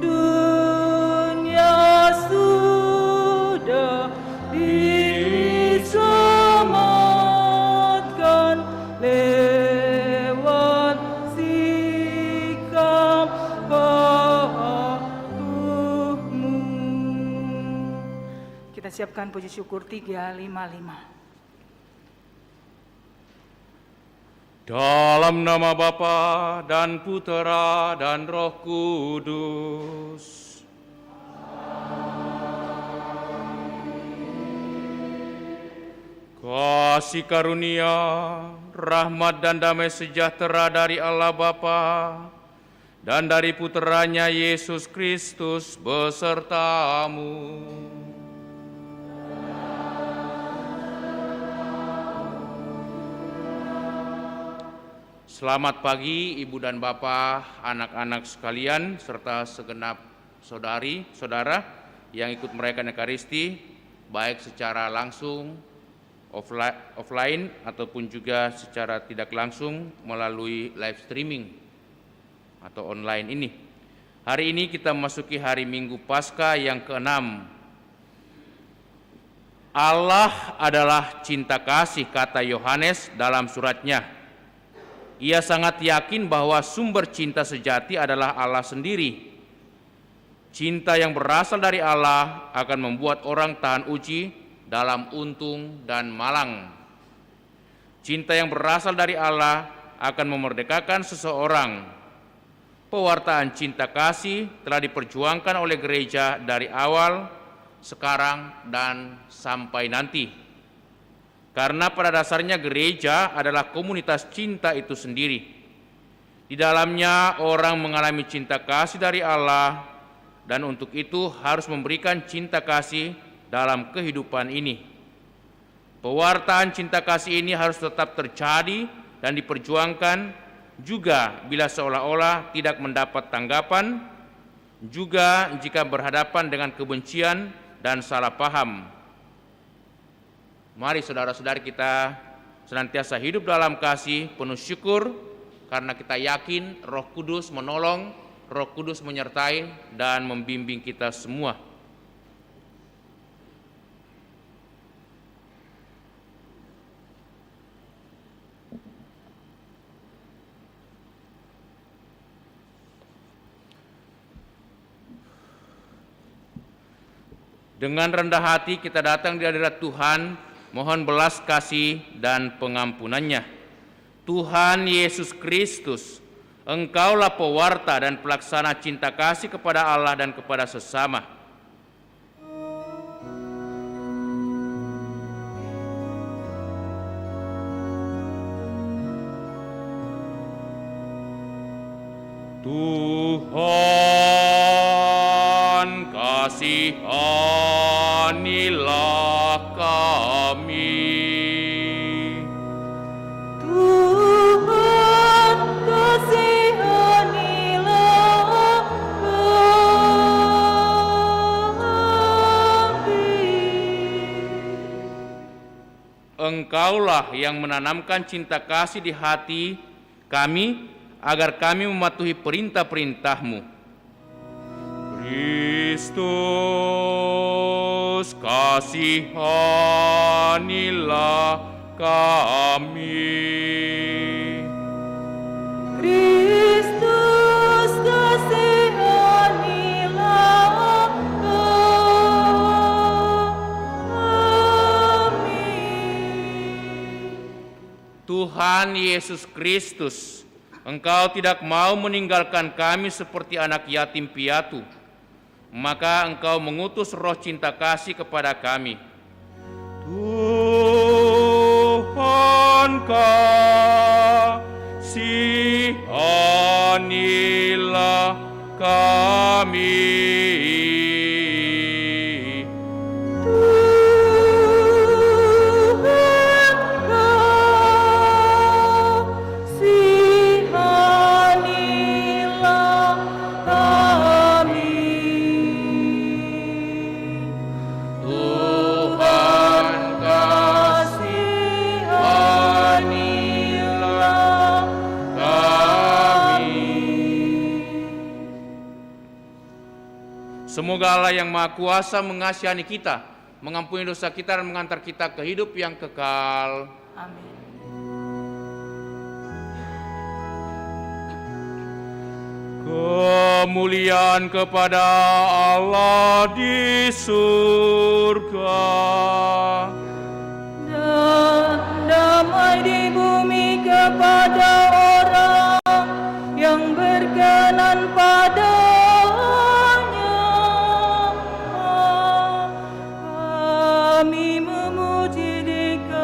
dunia sudah diselamatkan lewat sikap patuhmu. Kita siapkan puji syukur 355. Dalam nama Bapa dan Putera dan Roh Kudus. Kasih karunia, rahmat dan damai sejahtera dari Allah Bapa dan dari Puteranya Yesus Kristus besertamu. Selamat pagi Ibu dan Bapak, anak-anak sekalian, serta segenap saudari-saudara yang ikut merayakan Ekaristi, baik secara langsung, offline, ataupun juga secara tidak langsung melalui live streaming atau online ini. Hari ini kita memasuki hari Minggu Paskah yang ke-6. Allah adalah cinta kasih, kata Yohanes dalam suratnya. Ia sangat yakin bahwa sumber cinta sejati adalah Allah sendiri. Cinta yang berasal dari Allah akan membuat orang tahan uji dalam untung dan malang. Cinta yang berasal dari Allah akan memerdekakan seseorang. Pewartaan cinta kasih telah diperjuangkan oleh gereja dari awal, sekarang, dan sampai nanti. Karena pada dasarnya gereja adalah komunitas cinta itu sendiri. Di dalamnya orang mengalami cinta kasih dari Allah, dan untuk itu harus memberikan cinta kasih dalam kehidupan ini. Pewartaan cinta kasih ini harus tetap terjadi dan diperjuangkan juga bila seolah-olah tidak mendapat tanggapan, juga jika berhadapan dengan kebencian dan salah paham. Mari saudara-saudari kita senantiasa hidup dalam kasih, penuh syukur, karena kita yakin Roh Kudus menolong, Roh Kudus menyertai dan membimbing kita semua. Dengan rendah hati kita datang di hadirat Tuhan, mohon belas kasih dan pengampunannya. Tuhan Yesus Kristus, Engkaulah pewarta dan pelaksana cinta kasih kepada Allah dan kepada sesama. Tuhan, kasihanilah kami. Tuhan, kasihanilah kami. Engkaulah yang menanamkan cinta kasih di hati kami, agar kami mematuhi perintah-perintah-Mu. Kristus, kasihanilah kami. Kristus, kasihanilah kami. Tuhan Yesus Kristus, Engkau tidak mau meninggalkan kami seperti anak yatim piatu, maka Engkau mengutus Roh cinta kasih kepada kami. Tuhan, kasihanilah kami. Semoga Allah yang Maha Kuasa mengasihani kita, mengampuni dosa kita dan mengantar kita ke hidup yang kekal. Amin. Kemuliaan kepada Allah di surga Dan damai di bumi kepada orang yang berkenan padanya. Kami memuji Dikau,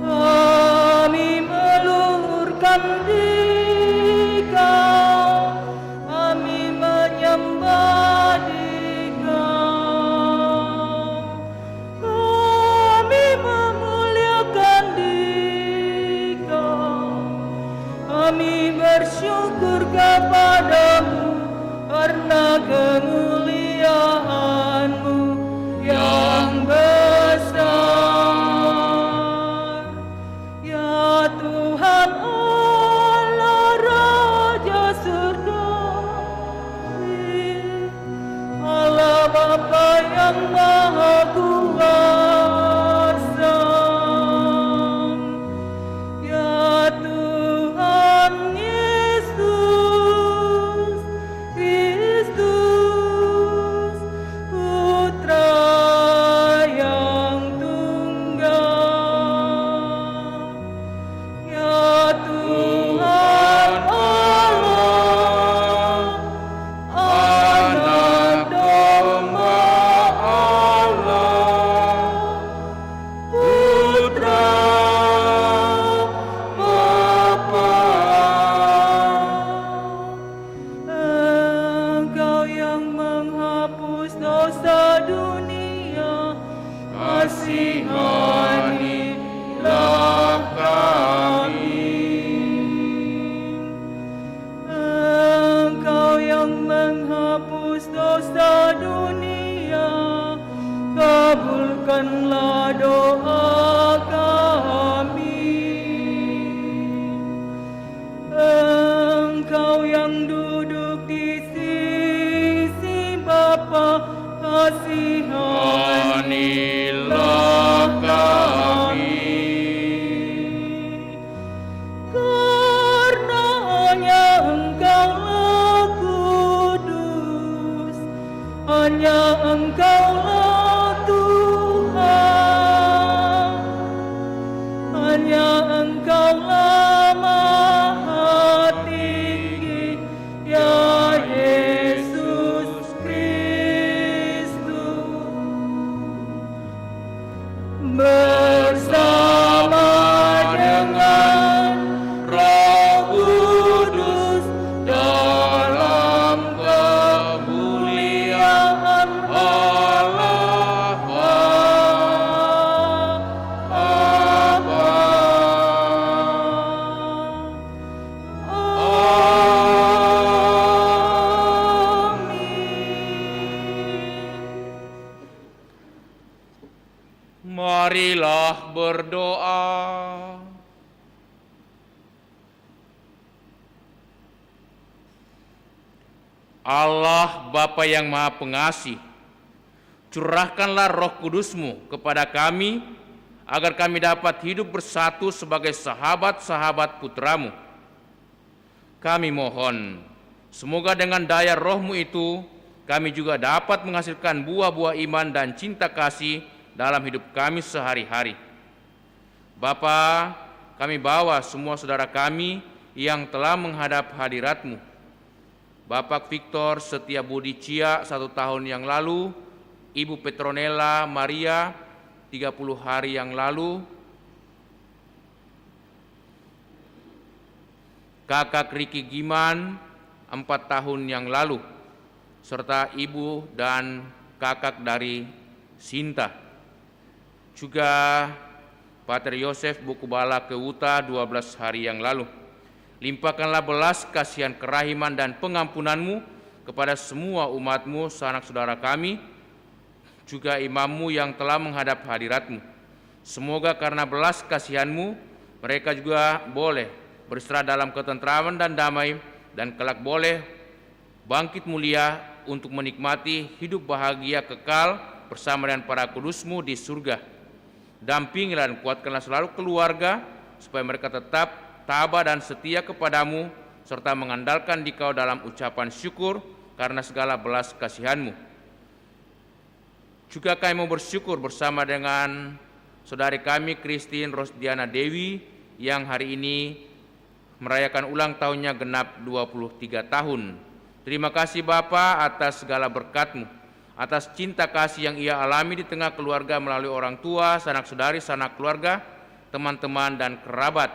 kami meluhurkan Dikau, kami menyembah Dikau, kami memuliakan Dikau, kami bersyukur kepadamu karena kemuliaan-Mu yang besar. Ya Tuhan Allah Raja Surgawi, Allah Bapa yang Maha Kuasa. Ya Tuhan Yesus Kristus, Putra yang tunggal. Ya Tuhan Allah, Anak Domba Allah, Putra Bapa. Engkau yang menghapus dosa dunia, kasihanilah kami. Engkau yang menghapus dosa dunia, kabulkanlah doa kami. Engkau yang duduk di sisi Bapa, kasihanilah kami. Karena hanya Engkaulah kudus, hanya Engkaulah Tuhan, hanya Engkaulah Maha Tinggi, ya Yesus Kristus. Bersama dengan Roh Kudus dalam kemuliaan Allah Bapa. Amin. Marilah berdoa. Allah Bapa yang Maha Pengasih, curahkanlah Roh Kudus-Mu kepada kami, agar kami dapat hidup bersatu sebagai sahabat-sahabat Putra-Mu. Kami mohon, semoga dengan daya Roh-Mu itu, kami juga dapat menghasilkan buah-buah iman dan cinta kasih dalam hidup kami sehari-hari. Bapa, kami bawa semua saudara kami yang telah menghadap hadirat-Mu. Bapak Victor Setia Budi Cia 1 tahun yang lalu, Ibu Petronella Maria 30 hari yang lalu, Kakak Riki Giman 4 tahun yang lalu, serta Ibu dan kakak dari Sinta. Juga Pater Yosef Bukubala Kewuta 12 hari yang lalu. Limpahkanlah belas kasihan kerahiman dan pengampunan-Mu kepada semua umat-Mu, sanak saudara kami, juga imam-Mu yang telah menghadap hadirat-Mu. Semoga karena belas kasihan-Mu, mereka juga boleh beristirahat dalam ketentraman dan damai, dan kelak boleh bangkit mulia untuk menikmati hidup bahagia kekal bersama dengan para kudus-Mu di surga. Dampingilah dan kuatkanlah selalu keluarga, supaya mereka tetap tabah dan setia kepadamu, serta mengandalkan Dikau dalam ucapan syukur karena segala belas kasihan-Mu. Juga kami mau bersyukur bersama dengan saudari kami Christine Rosdiana Dewi yang hari ini merayakan ulang tahunnya genap 23 tahun. Terima kasih Bapa atas segala berkat-Mu, atas cinta kasih yang ia alami di tengah keluarga melalui orang tua, sanak saudari, sanak keluarga, teman-teman dan kerabat.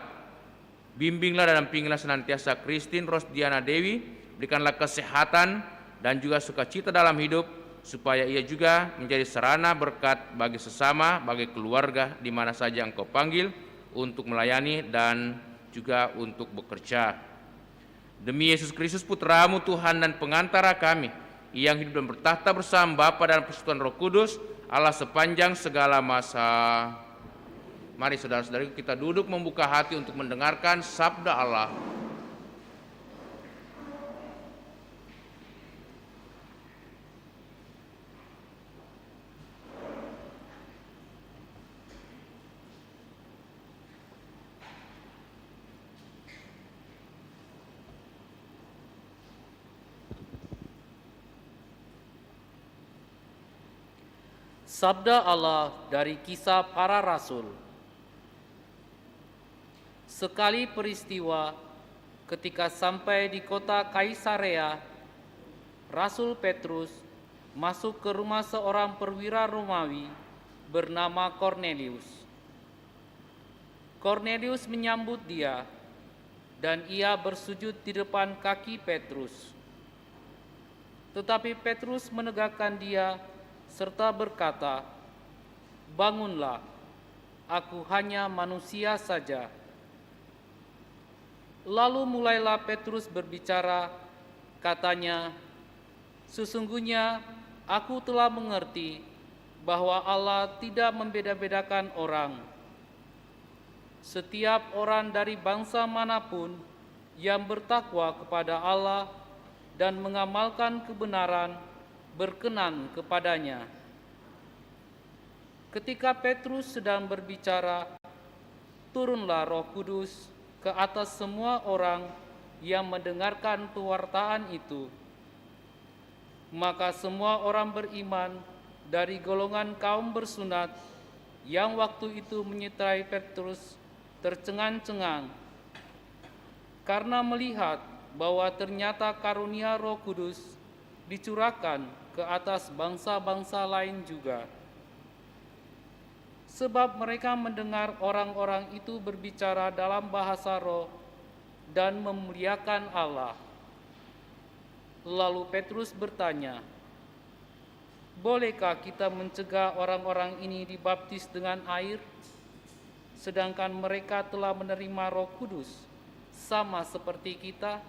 Bimbinglah dan dampingilah senantiasa Christine Rosdiana Dewi, berikanlah kesehatan dan juga sukacita dalam hidup, supaya ia juga menjadi sarana berkat bagi sesama, bagi keluarga di mana saja Engkau panggil untuk melayani dan juga untuk bekerja. Demi Yesus Kristus Putra-Mu Tuhan dan pengantara kami, yang hidup dan bertahta bersama Bapa dan Persekutuan Roh Kudus, Allah sepanjang segala masa. Mari saudara-saudari kita duduk membuka hati untuk mendengarkan sabda Allah. Sabda Allah dari Kisah Para Rasul. Sekali peristiwa ketika sampai di kota Kaisarea, Rasul Petrus masuk ke rumah seorang perwira Romawi bernama Kornelius. Kornelius menyambut dia dan ia bersujud di depan kaki Petrus. Tetapi Petrus menegakkan dia serta berkata, "Bangunlah, aku hanya manusia saja." Lalu mulailah Petrus berbicara, katanya, "Sesungguhnya aku telah mengerti bahwa Allah tidak membeda-bedakan orang. Setiap orang dari bangsa manapun yang bertakwa kepada Allah dan mengamalkan kebenaran berkenan kepadanya." Ketika Petrus sedang berbicara, turunlah Roh Kudus ke atas semua orang yang mendengarkan pewartaan itu. Maka semua orang beriman dari golongan kaum bersunat yang waktu itu menyertai Petrus tercengang-cengang karena melihat bahwa ternyata karunia Roh Kudus dicurahkan ke atas bangsa-bangsa lain juga. Sebab mereka mendengar orang-orang itu berbicara dalam bahasa roh dan memuliakan Allah. Lalu Petrus bertanya, "Bolehkah kita mencegah orang-orang ini dibaptis dengan air, sedangkan mereka telah menerima Roh Kudus sama seperti kita?"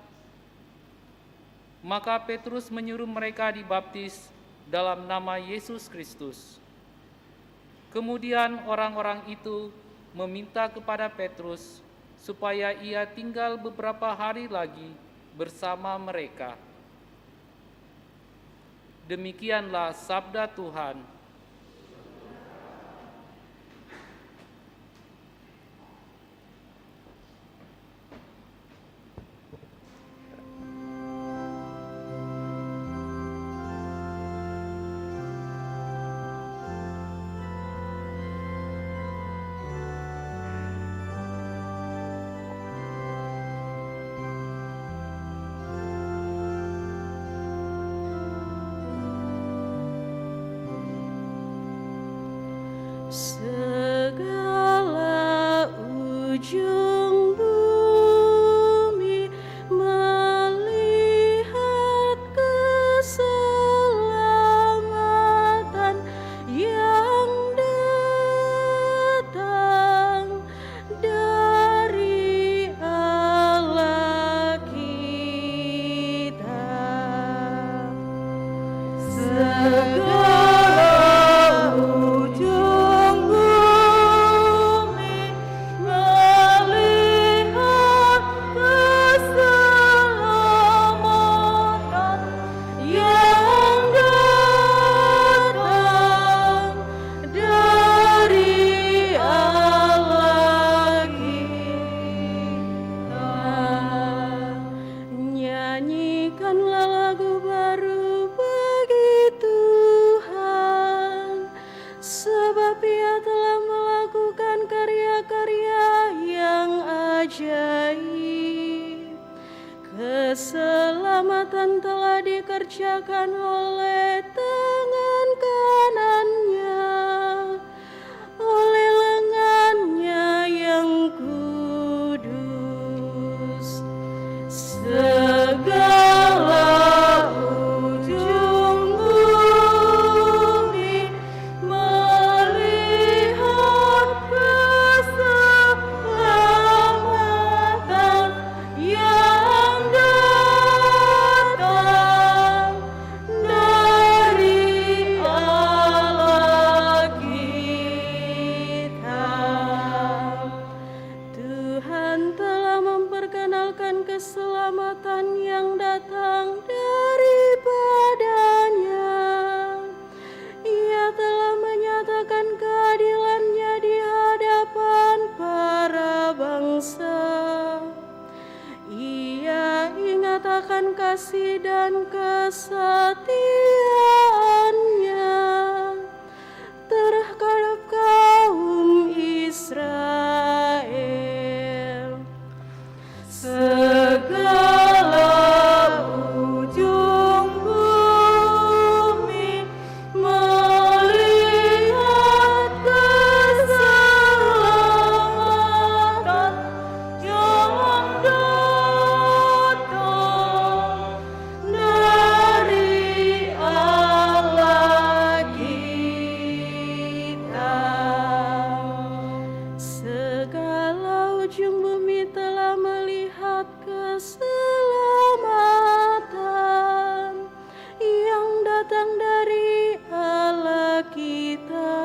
Maka Petrus menyuruh mereka dibaptis dalam nama Yesus Kristus. Kemudian orang-orang itu meminta kepada Petrus supaya ia tinggal beberapa hari lagi bersama mereka. Demikianlah sabda Tuhan. ajaib. Keselamatan telah dikerjakan oleh tangan kanannya, oleh lengannya yang kudus. Segala ujung bumi melihat keselamatan yang datang dari Allah kita. Tuhan telah memperkenalkan keselamatan yang datang daripadanya. Ia telah menyatakan keadilannya di hadapan para bangsa. Ia ingat akan kasih dan kesetiaannya terhadap kaum Israel. Segala ujung bumi melihat keselamatan yang datang dari Allah kita. Segala ujung bumi telah melihat keselamatan yang datang dari Allah kita.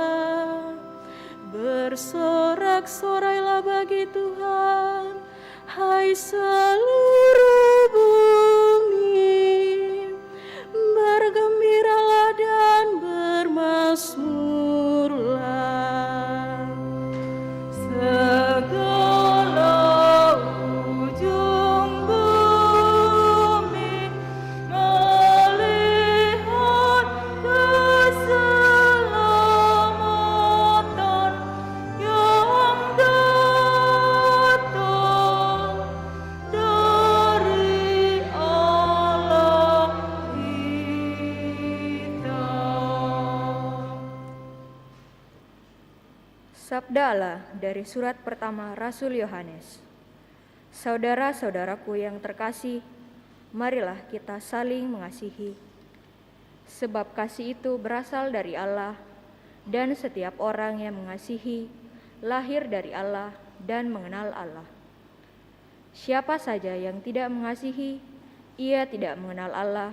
Bersorak-sorailah bagi Tuhan, hai seluruh bumi. Bergembiralah dan bermazmurlah. Segala ujung bumi melihat keselamatan yang datang dari Allah kita. Sabda Allah dari surat pertama Rasul Yohanes. Saudara-saudaraku yang terkasih, marilah kita saling mengasihi. Sebab kasih itu berasal dari Allah, dan setiap orang yang mengasihi lahir dari Allah dan mengenal Allah. Siapa saja yang tidak mengasihi, ia tidak mengenal Allah,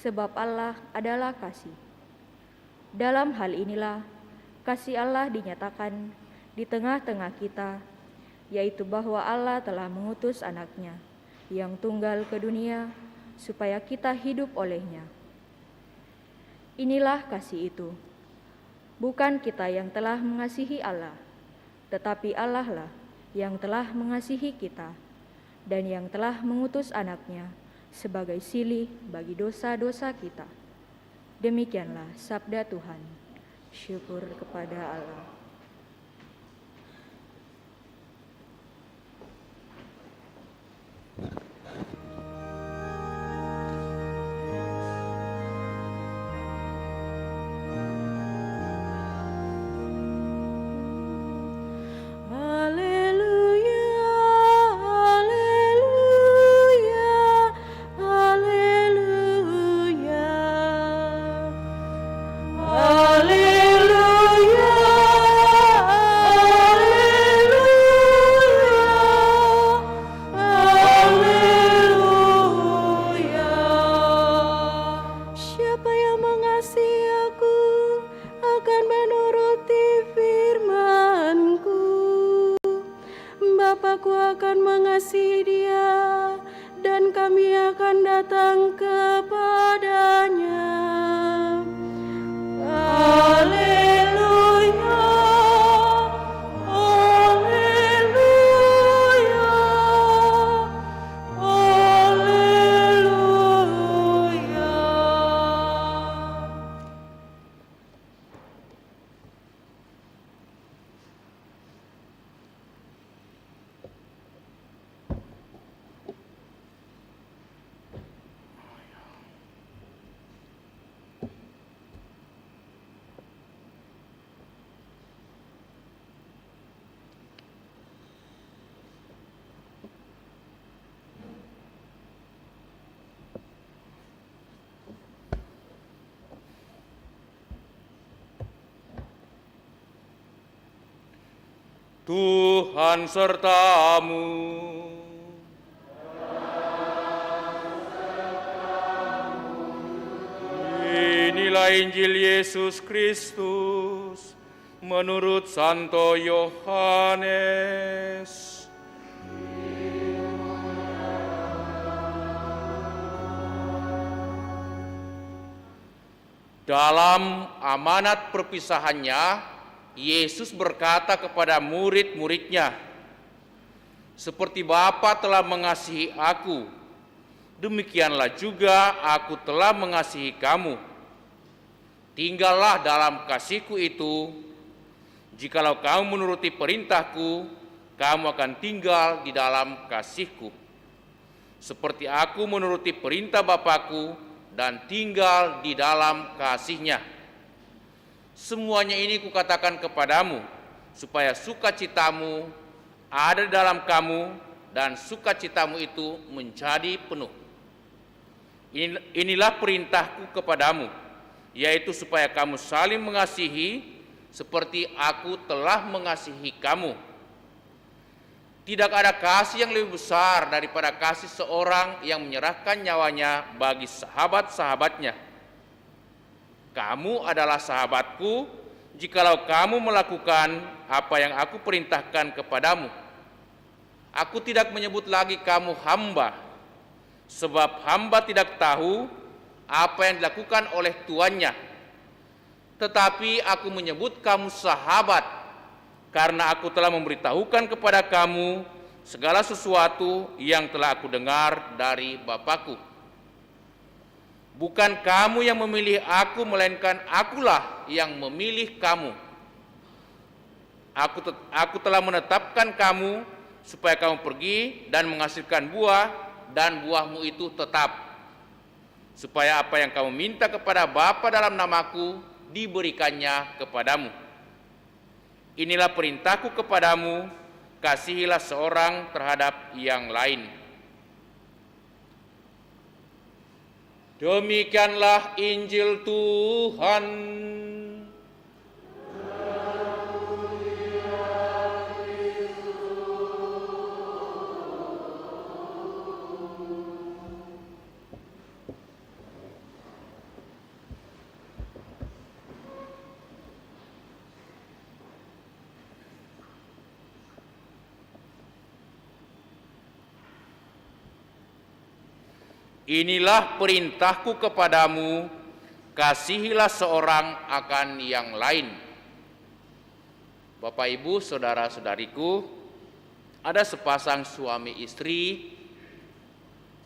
sebab Allah adalah kasih. Dalam hal inilah kasih Allah dinyatakan di tengah-tengah kita, yaitu bahwa Allah telah mengutus anaknya yang tunggal ke dunia supaya kita hidup olehnya. Inilah kasih itu, bukan kita yang telah mengasihi Allah, tetapi Allah lah yang telah mengasihi kita dan yang telah mengutus anaknya sebagai silih bagi dosa-dosa kita. Demikianlah sabda Tuhan. Syukur kepada Allah. mengasihi Dia, dan kami akan datang kepadanya. Haleluya, haleluya, haleluya. Tuhan sertamu. Inilah Injil Yesus Kristus menurut Santo Yohanes. Dalam amanat perpisahannya, Yesus berkata kepada murid-muridnya, "Seperti Bapa telah mengasihi aku, demikianlah juga aku telah mengasihi kamu. Tinggallah dalam kasihku itu. Jikalau kamu menuruti perintahku, kamu akan tinggal di dalam kasihku. Seperti aku menuruti perintah Bapakku dan tinggal di dalam kasihnya. Semuanya ini kukatakan kepadamu, supaya sukacitamu ada di dalam kamu dan sukacitamu itu menjadi penuh. Inilah perintahku kepadamu, yaitu supaya kamu saling mengasihi seperti aku telah mengasihi kamu. Tidak ada kasih yang lebih besar daripada kasih seorang yang menyerahkan nyawanya bagi sahabat-sahabatnya. Kamu adalah sahabatku jikalau kamu melakukan apa yang aku perintahkan kepadamu. Aku tidak menyebut lagi kamu hamba, sebab hamba tidak tahu apa yang dilakukan oleh tuannya. Tetapi aku menyebut kamu sahabat, karena aku telah memberitahukan kepada kamu segala sesuatu yang telah aku dengar dari Bapakku. Bukan kamu yang memilih aku, melainkan akulah yang memilih kamu. Aku telah menetapkan kamu supaya kamu pergi dan menghasilkan buah, dan buahmu itu tetap, supaya apa yang kamu minta kepada Bapa dalam namaku diberikannya kepadamu. Inilah perintahku kepadamu, kasihilah seorang terhadap yang lain. Demikianlah Injil Tuhan. Inilah perintahku kepadamu, kasihilah seorang akan yang lain. Bapak, Ibu, saudara-saudariku, ada sepasang suami istri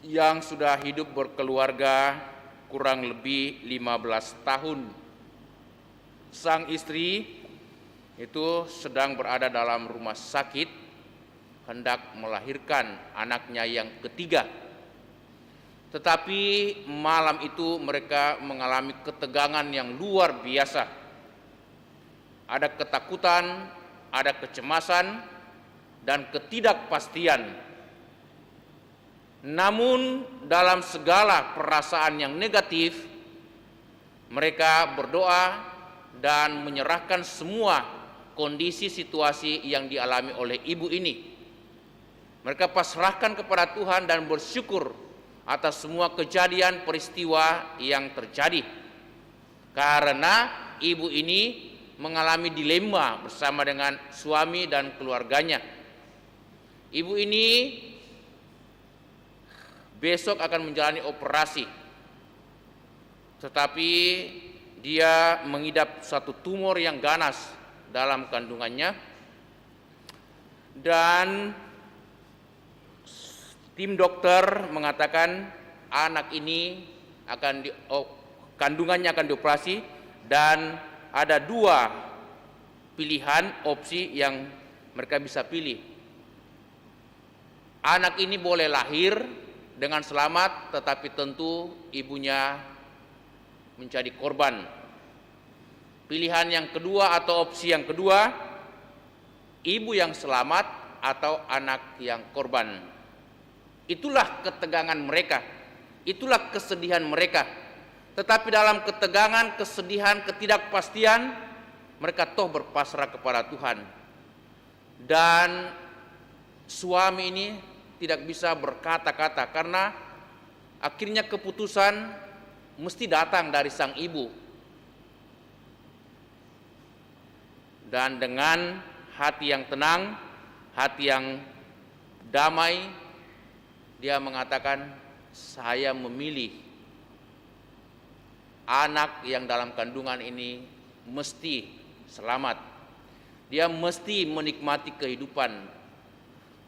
yang sudah hidup berkeluarga kurang lebih 15 tahun. Sang istri itu sedang berada dalam rumah sakit, hendak melahirkan anaknya yang ketiga. Tetapi malam itu mereka mengalami ketegangan yang luar biasa. Ada ketakutan, ada kecemasan, dan ketidakpastian. Namun dalam segala perasaan yang negatif, mereka berdoa dan menyerahkan semua kondisi situasi yang dialami oleh ibu ini. Mereka pasrahkan kepada Tuhan dan bersyukur atas semua kejadian peristiwa yang terjadi, karena ibu ini mengalami dilema bersama dengan suami dan keluarganya. Ibu ini besok akan menjalani operasi, tetapi dia mengidap satu tumor yang ganas dalam kandungannya, dan tim dokter mengatakan anak ini kandungannya akan dioperasi, dan ada dua pilihan opsi yang mereka bisa pilih. Anak ini boleh lahir dengan selamat, tetapi tentu ibunya menjadi korban. Pilihan yang kedua atau opsi yang kedua, ibu yang selamat atau anak yang korban. Itulah ketegangan mereka, itulah kesedihan mereka. Tetapi dalam ketegangan, kesedihan, ketidakpastian, mereka toh berpasrah kepada Tuhan. dan suami ini tidak bisa berkata-kata karena akhirnya keputusan mesti datang dari sang ibu. Dan dengan hati yang tenang, hati yang damai, dia mengatakan, saya memilih anak yang dalam kandungan ini mesti selamat. Dia mesti menikmati kehidupan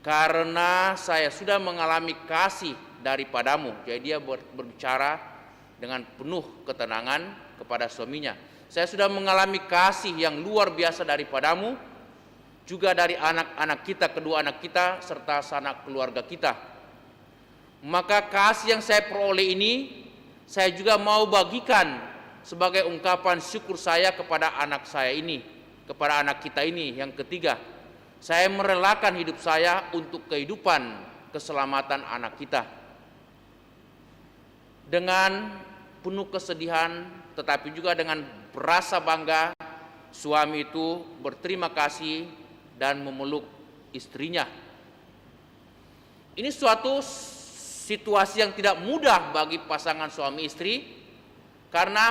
karena saya sudah mengalami kasih daripadamu. Jadi dia berbicara dengan penuh ketenangan kepada suaminya. Saya sudah mengalami kasih yang luar biasa daripadamu, juga dari anak-anak kita, kedua anak kita, serta sanak keluarga kita. Maka kasih yang saya peroleh ini, saya juga mau bagikan sebagai ungkapan syukur saya kepada anak saya ini, kepada anak kita ini yang ketiga. Saya merelakan hidup saya untuk kehidupan keselamatan anak kita. Dengan penuh kesedihan, tetapi juga dengan berasa bangga, suami itu berterima kasih dan memeluk istrinya. Ini suatu situasi yang tidak mudah bagi pasangan suami istri karena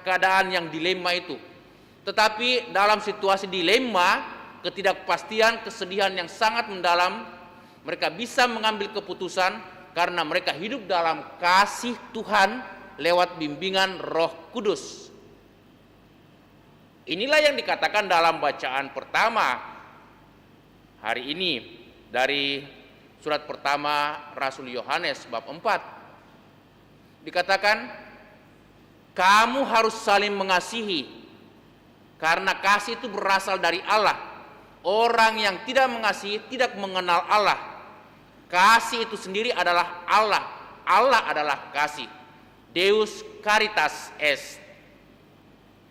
keadaan yang dilema itu. Tetapi dalam situasi dilema, ketidakpastian, kesedihan yang sangat mendalam, mereka bisa mengambil keputusan karena mereka hidup dalam kasih Tuhan lewat bimbingan Roh Kudus. Inilah yang dikatakan dalam bacaan pertama hari ini dari surat pertama Rasul Yohanes bab 4. Dikatakan, kamu harus saling mengasihi karena kasih itu berasal dari Allah. Orang yang tidak mengasihi tidak mengenal Allah. Kasih itu sendiri adalah Allah. Allah adalah kasih. Deus caritas est.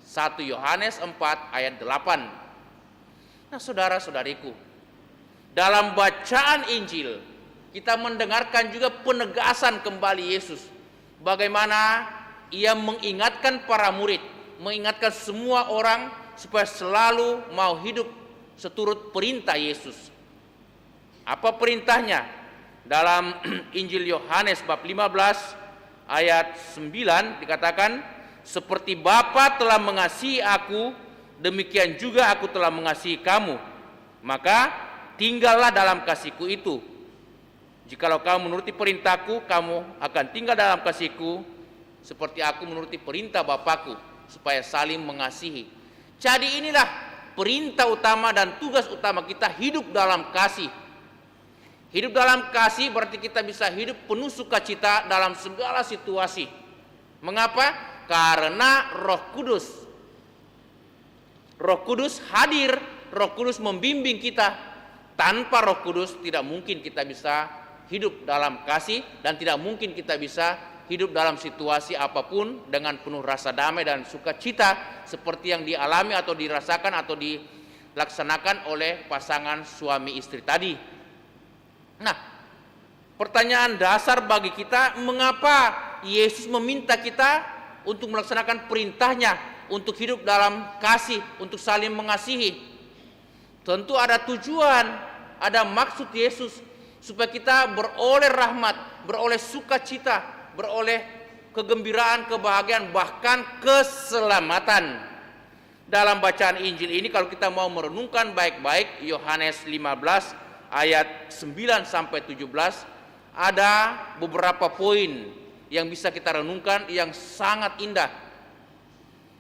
1 Yohanes 4 ayat 8. Nah, saudara-saudariku, dalam bacaan Injil kita mendengarkan juga penegasan kembali Yesus. Bagaimana ia mengingatkan para murid, mengingatkan semua orang supaya selalu mau hidup seturut perintah Yesus. Apa perintahnya? Dalam Injil Yohanes bab 15 ayat 9 dikatakan, seperti Bapa telah mengasihi aku, demikian juga aku telah mengasihi kamu. Maka tinggallah dalam kasihku itu. Jikalau kamu menuruti perintahku, kamu akan tinggal dalam kasihku, seperti aku menuruti perintah Bapakku, supaya saling mengasihi. Jadi inilah perintah utama dan tugas utama kita, hidup dalam kasih. Hidup dalam kasih berarti kita bisa hidup penuh sukacita dalam segala situasi. Mengapa? Karena Roh Kudus hadir, Roh Kudus membimbing kita. Tanpa Roh Kudus tidak mungkin kita bisa hidup dalam kasih dan tidak mungkin kita bisa hidup dalam situasi apapun dengan penuh rasa damai dan sukacita seperti yang dialami atau dirasakan atau dilaksanakan oleh pasangan suami istri tadi. Nah, pertanyaan dasar bagi kita, mengapa Yesus meminta kita untuk melaksanakan perintahnya, untuk hidup dalam kasih, untuk saling mengasihi? Tentu ada tujuan, ada maksud Yesus supaya kita beroleh rahmat, beroleh sukacita, beroleh kegembiraan, kebahagiaan, bahkan keselamatan. Dalam bacaan Injil ini kalau kita mau merenungkan baik-baik, Yohanes 15 ayat 9 sampai 17, ada beberapa poin yang bisa kita renungkan yang sangat indah.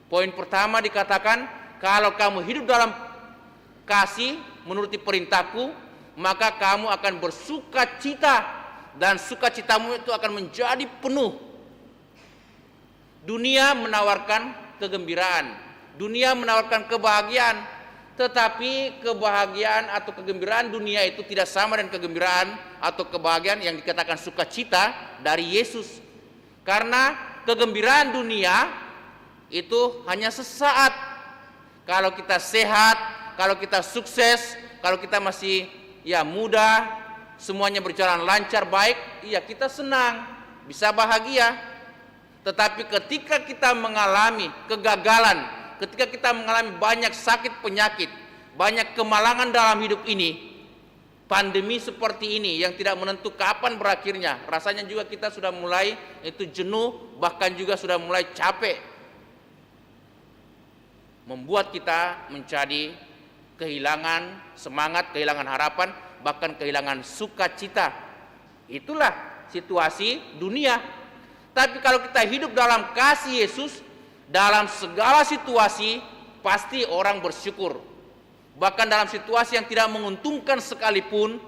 Poin pertama dikatakan, kalau kamu hidup dalam kasih menuruti perintahku, maka kamu akan bersukacita dan sukacitamu itu akan menjadi penuh. Dunia menawarkan kegembiraan, dunia menawarkan kebahagiaan, tetapi kebahagiaan atau kegembiraan dunia itu tidak sama dengan kegembiraan atau kebahagiaan yang dikatakan sukacita dari Yesus. Karena kegembiraan dunia itu hanya sesaat. Kalau kita sehat, kalau kita sukses, kalau kita masih muda, semuanya berjalan lancar, baik, kita senang, bisa bahagia. Tetapi ketika kita mengalami kegagalan, ketika kita mengalami banyak sakit penyakit, banyak kemalangan dalam hidup ini, pandemi seperti ini yang tidak menentu kapan berakhirnya, rasanya juga kita sudah mulai itu jenuh, bahkan juga sudah mulai capek, membuat kita menjadi kehilangan semangat, kehilangan harapan, bahkan kehilangan sukacita. Itulah situasi dunia. Tapi kalau kita hidup dalam kasih Yesus, dalam segala situasi pasti orang bersyukur. Bahkan dalam situasi yang tidak menguntungkan sekalipun,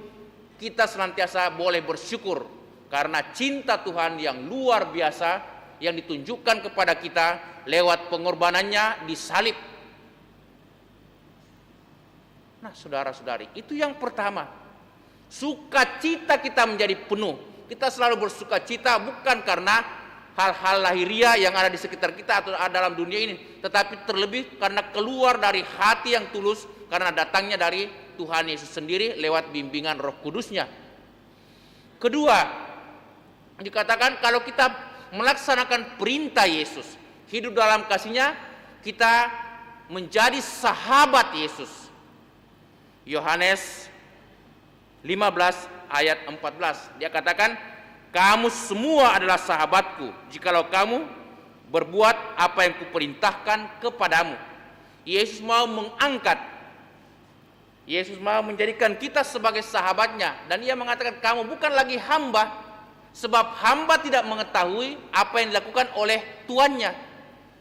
kita senantiasa boleh bersyukur karena cinta Tuhan yang luar biasa yang ditunjukkan kepada kita lewat pengorbanannya di salib. Nah, saudara-saudari, itu yang pertama. Sukacita kita menjadi penuh. Kita selalu bersukacita bukan karena hal-hal lahiriah yang ada di sekitar kita atau dalam dunia ini, tetapi terlebih karena keluar dari hati yang tulus, karena datangnya dari Tuhan Yesus sendiri lewat bimbingan Roh Kudusnya. Kedua, dikatakan kalau kita melaksanakan perintah Yesus, hidup dalam kasih-Nya, kita menjadi sahabat Yesus. Yohanes 15 ayat 14, dia katakan, kamu semua adalah sahabatku jikalau kamu berbuat apa yang kuperintahkan kepadamu. Yesus mau mengangkat, Yesus mau menjadikan kita sebagai sahabatnya, dan ia mengatakan kamu bukan lagi hamba, sebab hamba tidak mengetahui apa yang dilakukan oleh tuannya,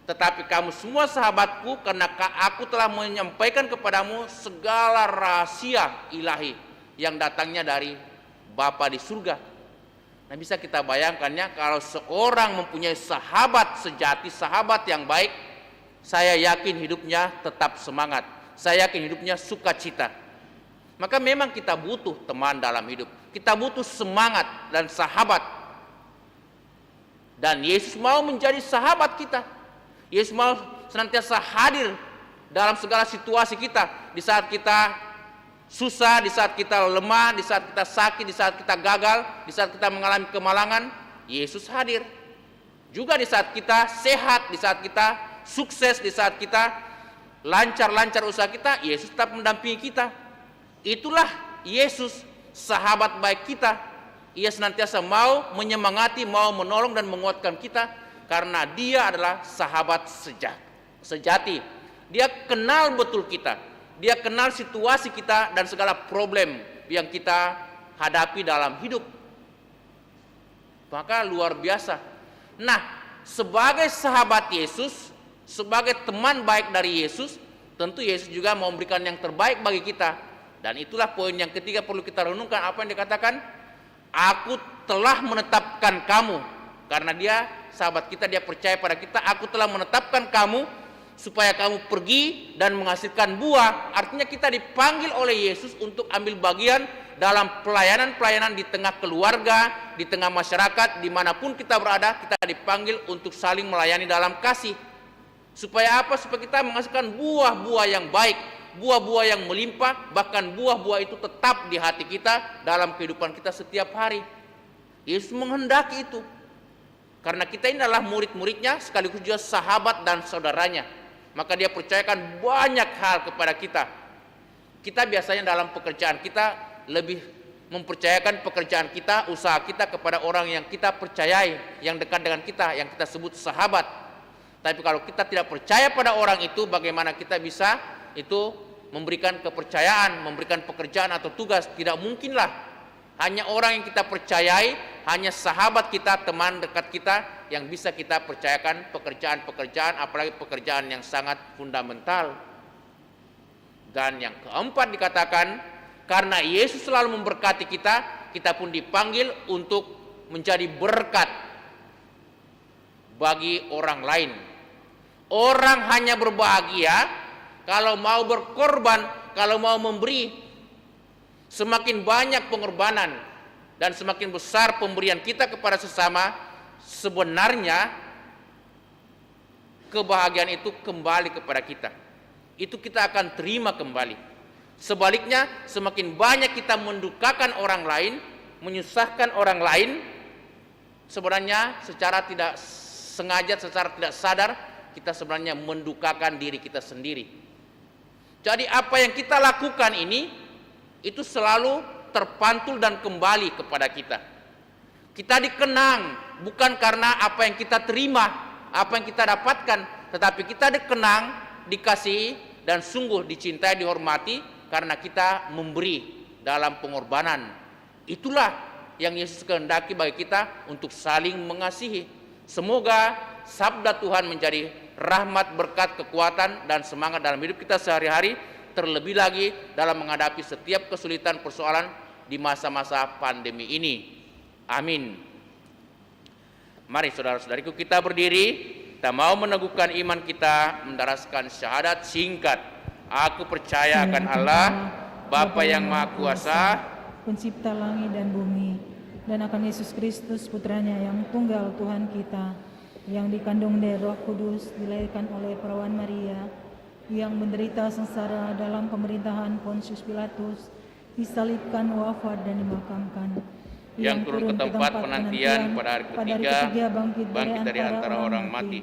tetapi kamu semua sahabatku karena aku telah menyampaikan kepadamu segala rahasia ilahi yang datangnya dari Bapa di surga. Nah, bisa kita bayangkannya kalau seorang mempunyai sahabat sejati, sahabat yang baik, saya yakin hidupnya tetap semangat, saya yakin hidupnya sukacita. Maka memang kita butuh teman dalam hidup, kita butuh semangat dan sahabat. Dan Yesus mau menjadi sahabat kita. Yesus mau senantiasa hadir dalam segala situasi kita, di saat kita susah, di saat kita lemah, di saat kita sakit, di saat kita gagal, di saat kita mengalami kemalangan, Yesus hadir. Juga di saat kita sehat, di saat kita sukses, di saat kita lancar-lancar usaha kita, Yesus tetap mendampingi kita. Itulah Yesus, sahabat baik kita. Ia senantiasa mau menyemangati, mau menolong dan menguatkan kita, karena dia adalah sahabat sejati. Dia kenal betul kita. Dia kenal situasi kita dan segala problem yang kita hadapi dalam hidup. Maka luar biasa. Nah, sebagai sahabat Yesus, sebagai teman baik dari Yesus, tentu Yesus juga mau memberikan yang terbaik bagi kita. Dan itulah poin yang ketiga perlu kita renungkan, apa yang dikatakan, aku telah menetapkan kamu. Karena dia sahabat kita, dia percaya pada kita, aku telah menetapkan kamu supaya kamu pergi dan menghasilkan buah. Artinya kita dipanggil oleh Yesus untuk ambil bagian dalam pelayanan-pelayanan di tengah keluarga, di tengah masyarakat, dimanapun kita berada, kita dipanggil untuk saling melayani dalam kasih. Supaya apa? Supaya kita menghasilkan buah-buah yang baik, buah-buah yang melimpah, bahkan buah-buah itu tetap di hati kita dalam kehidupan kita setiap hari. Yesus menghendaki itu. Karena kita ini adalah murid-muridnya, sekaligus juga sahabat dan saudaranya. Maka dia percayakan banyak hal kepada kita. Kita biasanya dalam pekerjaan kita lebih mempercayakan pekerjaan kita, usaha kita kepada orang yang kita percayai, yang dekat dengan kita, yang kita sebut sahabat. Tapi kalau kita tidak percaya pada orang itu, bagaimana kita bisa itu memberikan kepercayaan, memberikan pekerjaan atau tugas? Tidak mungkinlah. Hanya orang yang kita percayai, hanya sahabat kita, teman dekat kita yang bisa kita percayakan pekerjaan-pekerjaan, apalagi pekerjaan yang sangat fundamental. Dan yang keempat dikatakan, karena Yesus selalu memberkati kita, kita pun dipanggil untuk menjadi berkat bagi orang lain. Orang hanya berbahagia kalau mau berkorban, kalau mau memberi. Semakin banyak pengorbanan dan semakin besar pemberian kita kepada sesama, sebenarnya kebahagiaan itu kembali kepada kita. Itu kita akan terima kembali. Sebaliknya, semakin banyak kita mendukakan orang lain, menyusahkan orang lain, sebenarnya secara tidak sengaja, secara tidak sadar, kita sebenarnya mendukakan diri kita sendiri. Jadi apa yang kita lakukan ini itu selalu terpantul dan kembali kepada kita. Kita dikenang bukan karena apa yang kita terima, apa yang kita dapatkan, tetapi kita dikenang, dikasihi, dan sungguh dicintai, dihormati karena kita memberi dalam pengorbanan. Itulah yang Yesus kehendaki bagi kita untuk saling mengasihi. Semoga sabda Tuhan menjadi rahmat, berkat, kekuatan, dan semangat dalam hidup kita sehari-hari, terlebih lagi dalam menghadapi setiap kesulitan persoalan di masa-masa pandemi ini. Amin. Mari saudara-saudariku kita berdiri, kita mau meneguhkan iman kita, mendaraskan syahadat singkat. Aku percaya akan Allah, Bapa yang Maha Kuasa, Pencipta langit dan bumi, dan akan Yesus Kristus putranya yang tunggal Tuhan kita, yang dikandung dari Roh Kudus, dilahirkan oleh perawan Maria, yang menderita sengsara dalam pemerintahan Pontius Pilatus, disalibkan, wafat dan dimakamkan, yang turun ke tempat penantian pada hari ketiga, bangkit dari antara orang mati,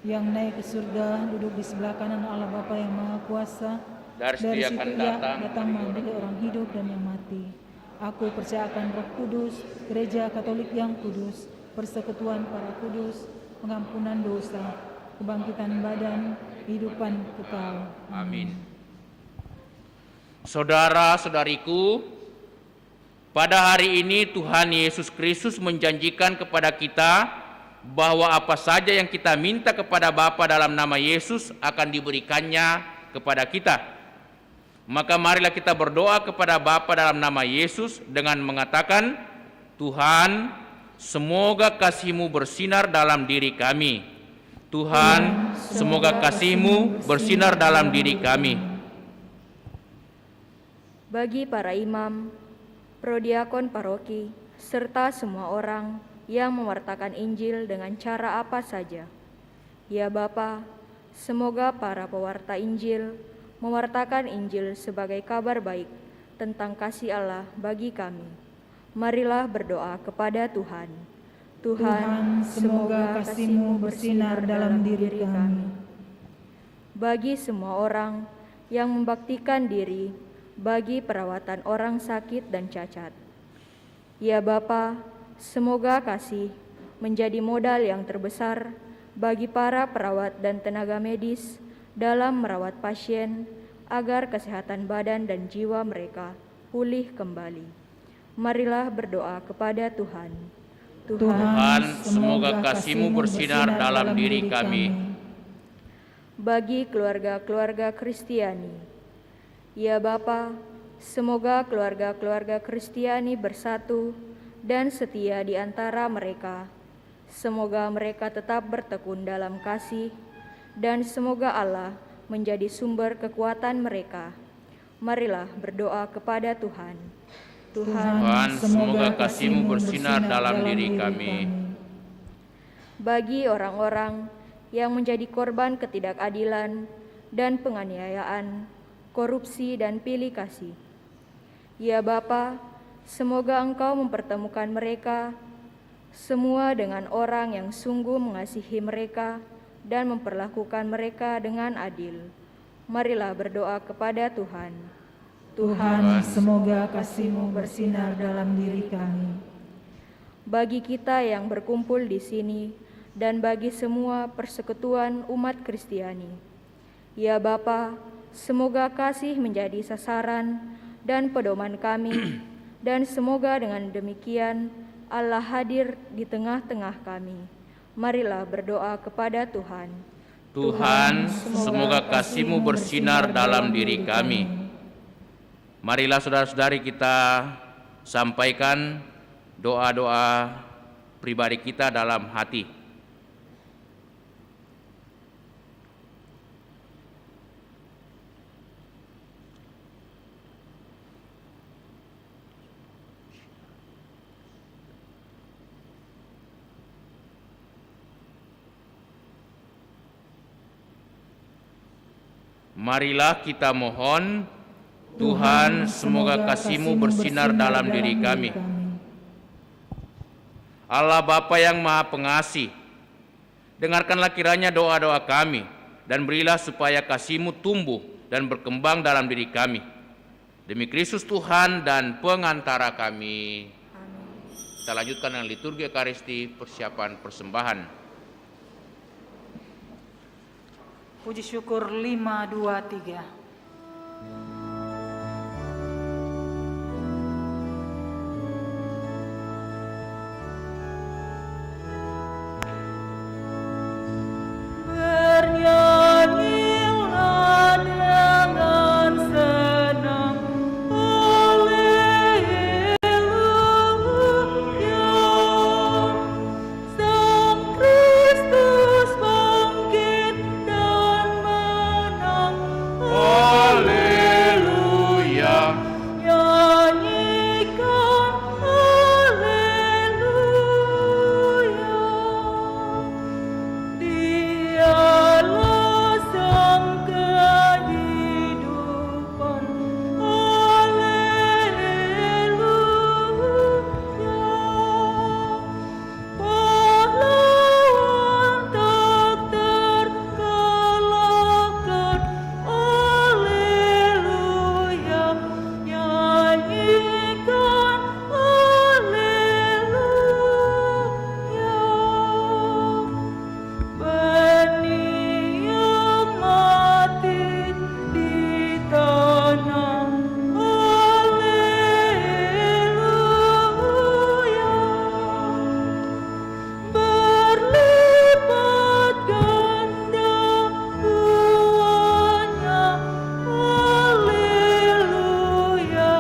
yang naik ke surga, duduk di sebelah kanan Allah Bapa yang Maha Kuasa, dari situ ia akan datang mengadili orang hidup dan yang mati. Aku percaya akan Roh Kudus, Gereja Katolik yang kudus, persekutuan para kudus, pengampunan dosa, kebangkitan badan, kehidupan kekal. Amin. Saudara-saudariku, pada hari ini Tuhan Yesus Kristus menjanjikan kepada kita bahwa apa saja yang kita minta kepada Bapa dalam nama Yesus akan diberikannya kepada kita. Maka marilah kita berdoa kepada Bapa dalam nama Yesus dengan mengatakan, Tuhan, semoga kasih-Mu bersinar dalam diri kami. Tuhan, semoga kasih-Mu bersinar dalam diri kami. Bagi para imam, prodiakon paroki, serta semua orang yang mewartakan Injil dengan cara apa saja. Ya Bapa, semoga para pewarta Injil mewartakan Injil sebagai kabar baik tentang kasih Allah bagi kami. Marilah berdoa kepada Tuhan. Tuhan, semoga kasih-Mu bersinar dalam diri kami. Bagi semua orang yang membaktikan diri bagi perawatan orang sakit dan cacat. Ya Bapa, semoga kasih menjadi modal yang terbesar bagi para perawat dan tenaga medis dalam merawat pasien agar kesehatan badan dan jiwa mereka pulih kembali. Marilah berdoa kepada Tuhan. Tuhan, semoga kasih-Mu bersinar dalam diri kami. Bagi keluarga-keluarga Kristiani, ya Bapa, semoga keluarga-keluarga Kristiani bersatu dan setia di antara mereka. Semoga mereka tetap bertekun dalam kasih, dan semoga Allah menjadi sumber kekuatan mereka. Marilah berdoa kepada Tuhan. Tuhan, semoga kasih-Mu bersinar dalam diri kami. Bagi orang-orang yang menjadi korban ketidakadilan dan penganiayaan, korupsi dan pilih kasih. Ya Bapa, semoga Engkau mempertemukan mereka semua dengan orang yang sungguh mengasihi mereka dan memperlakukan mereka dengan adil. Marilah berdoa kepada Tuhan. Tuhan, semoga kasih-Mu bersinar dalam diri kami. Bagi kita yang berkumpul di sini dan bagi semua persekutuan umat Kristiani, ya Bapa, semoga kasih menjadi sasaran dan pedoman kami, dan semoga dengan demikian Allah hadir di tengah-tengah kami. Marilah berdoa kepada Tuhan. Tuhan, semoga kasih-Mu bersinar dalam diri kami. Marilah saudara-saudari kita sampaikan doa-doa pribadi kita dalam hati. Marilah kita mohon, Tuhan, semoga kasih-Mu bersinar dalam diri kami. Allah Bapa yang Maha Pengasih, dengarkanlah kiranya doa-doa kami, dan berilah supaya kasih-Mu tumbuh dan berkembang dalam diri kami. Demi Kristus Tuhan dan pengantara kami. Amin. Kita lanjutkan dengan liturgi Ekaristi, persiapan persembahan. Puji syukur 5, 2, 3. Bernyanyilah dengan senang, haleluya. Sang Kristus bangkit dan menang, Haleluya. nyanyikan haleluya. Dialah sang kehidupan, haleluya. Pahlawan tak terkalahkan, haleluya. Nyanyikan haleluya. Benih yang mati di tanah, haleluya. Berlipat ganda buahnya, haleluya.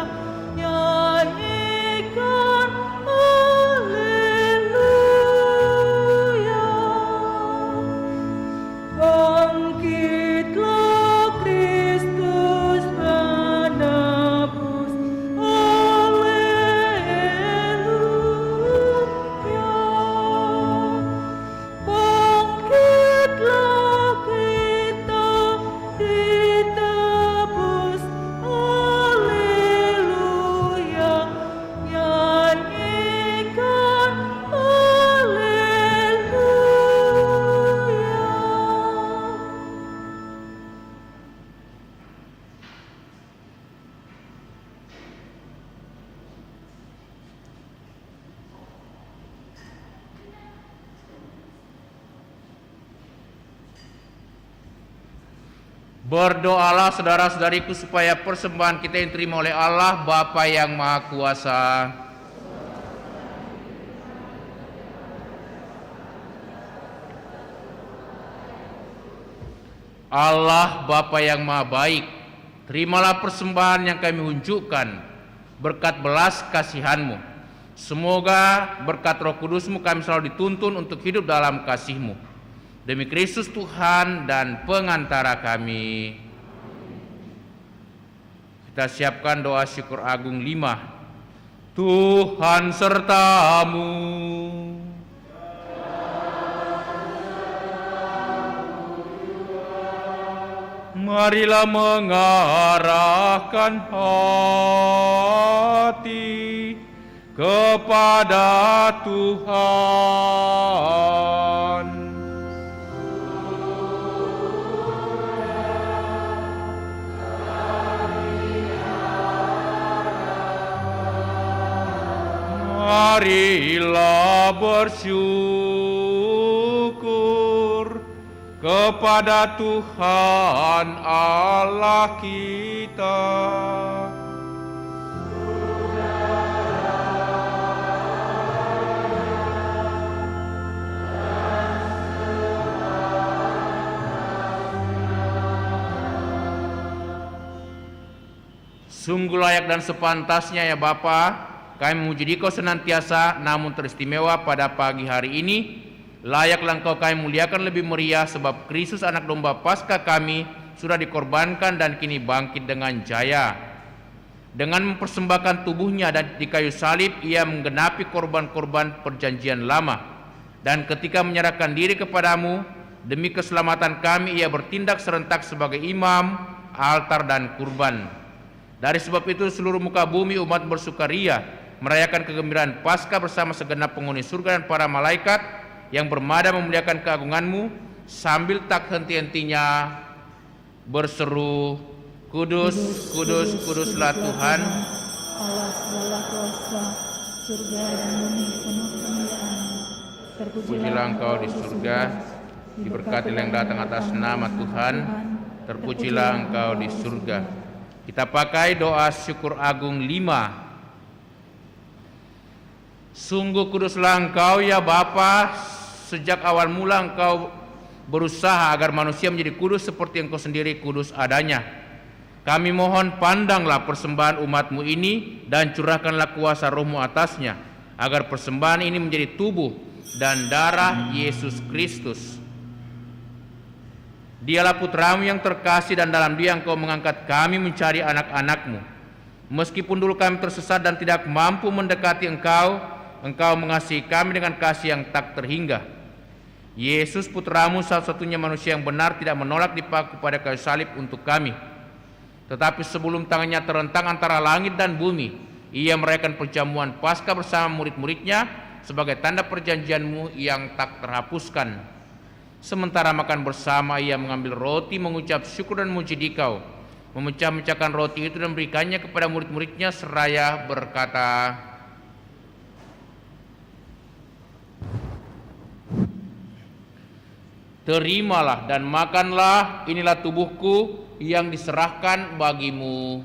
Nyanyikan haleluya. Bangkitlah Kristus menebus, haleluya. Bangkitlah kita ditebus, haleluya. Nyanyikan haleluya. Berdoalah saudara-saudariku supaya persembahan kita yang diterima oleh Allah Bapa yang Maha Kuasa, Allah Bapa yang Maha Baik, terimalah persembahan yang kami unjukkan berkat belas kasihan-Mu. Semoga berkat Roh Kudus-Mu kami selalu dituntun untuk hidup dalam kasih-Mu. Demi Kristus Tuhan dan pengantara kami. Kita siapkan doa syukur agung 5. Tuhan sertamu. Marilah mengarahkan hati kepada Tuhan. Marilah bersyukur kepada Tuhan Allah kita. Sungguh layak dan sepantasnya ya Bapa, kami memuji Dikau senantiasa, namun teristimewa pada pagi hari ini, layaklah Engkau kami muliakan lebih meriah, sebab Kristus anak domba Paskah kami sudah dikorbankan dan kini bangkit dengan jaya. Dengan mempersembahkan tubuhnya dan di kayu salib, ia menggenapi korban-korban perjanjian lama. Dan ketika menyerahkan diri kepadamu, demi keselamatan kami, ia bertindak serentak sebagai imam, altar dan kurban. Dari sebab itu seluruh muka bumi umat bersukaria, merayakan kegembiraan Paskah bersama segenap penghuni surga dan para malaikat yang bermada memuliakan keagungan-Mu, sambil tak henti-hentinya berseru, Kudus, kudus, kuduslah Tuhan. Allah segala kuasa, surga dan bumi penuh kemuliaan-Mu. Terpujilah Engkau di surga, diberkatilah yang datang atas nama Tuhan. Terpujilah Engkau di surga. Kita pakai doa syukur agung 5. Sungguh kuduslah Engkau ya Bapa, sejak awal mula Engkau berusaha agar manusia menjadi kudus seperti Engkau sendiri kudus adanya. Kami mohon pandanglah persembahan umat-Mu ini dan curahkanlah kuasa Roh-Mu atasnya, agar persembahan ini menjadi tubuh dan darah Yesus Kristus. Dialah Putra-Mu yang terkasih dan dalam Dia Engkau mengangkat kami mencari anak-anak-Mu. Meskipun dulu kami tersesat dan tidak mampu mendekati Engkau, Engkau mengasihi kami dengan kasih yang tak terhingga. Yesus Putra-Mu satu-satunya manusia yang benar tidak menolak dipaku pada kayu salib untuk kami. Tetapi sebelum tangannya terentang antara langit dan bumi, Ia merayakan perjamuan Paskah bersama murid-muridnya sebagai tanda perjanjian-Mu yang tak terhapuskan. Sementara makan bersama, Ia mengambil roti, mengucap syukur dan memuji Dikau, memecah-mecahkan roti itu dan memberikannya kepada murid-muridnya seraya berkata, "Terimalah dan makanlah, inilah tubuhku yang diserahkan bagimu."